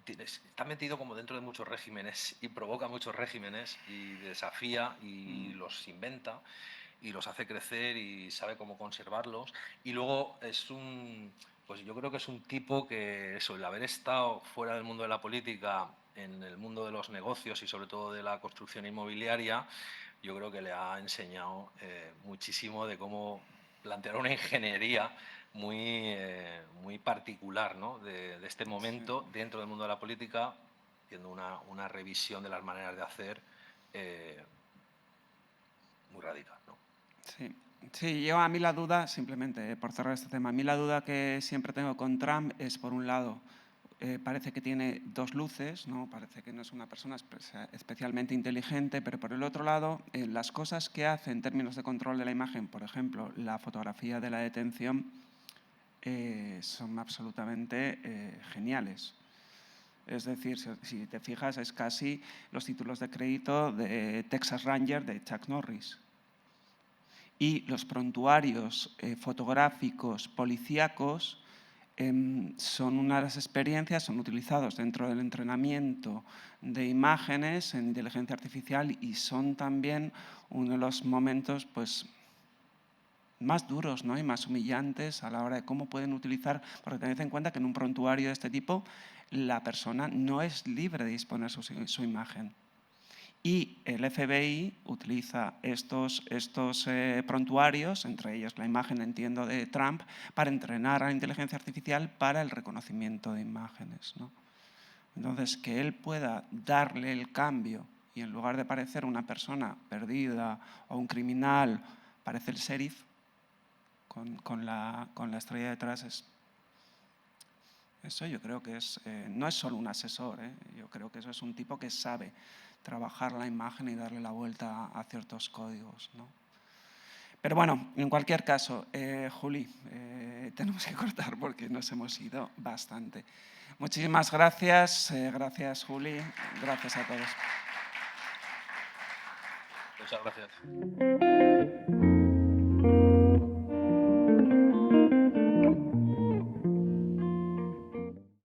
está metido como dentro de muchos regímenes y provoca muchos regímenes y desafía y los inventa y los hace crecer y sabe cómo conservarlos. Y luego pues yo creo que es un tipo que eso, el haber estado fuera del mundo de la política, en el mundo de los negocios y sobre todo de la construcción inmobiliaria, yo creo que le ha enseñado muchísimo de cómo plantear una ingeniería muy particular, ¿no? de este momento dentro del mundo de la política, haciendo una revisión de las maneras de hacer muy radical, ¿no? Sí. Sí, a mí la duda, simplemente por cerrar este tema, a mí la duda que siempre tengo con Trump es, por un lado, parece que tiene dos luces, ¿no? Parece que no es una persona especialmente inteligente, pero por el otro lado, las cosas que hace en términos de control de la imagen, por ejemplo, la fotografía de la detención, son absolutamente geniales. Es decir, si te fijas, es casi los títulos de crédito de Texas Ranger de Chuck Norris. Y los prontuarios fotográficos policíacos son una de las experiencias, son utilizados dentro del entrenamiento de imágenes en inteligencia artificial y son también uno de los momentos pues, más duros, ¿no? Y más humillantes a la hora de cómo pueden utilizar, porque tened en cuenta que en un prontuario de este tipo la persona no es libre de disponer su imagen. Y el FBI utiliza estos prontuarios, entre ellos la imagen, entiendo, de Trump, para entrenar a la inteligencia artificial para el reconocimiento de imágenes, ¿no? Entonces, que él pueda darle el cambio y en lugar de parecer una persona perdida o un criminal, parece el sheriff con la estrella detrás. Eso yo creo que no es solo un asesor, yo creo que eso es un tipo que sabe trabajar la imagen y darle la vuelta a ciertos códigos, ¿no? Pero bueno, en cualquier caso, Juli, tenemos que cortar porque nos hemos ido bastante. Muchísimas gracias, gracias Juli, gracias a todos. Muchas gracias.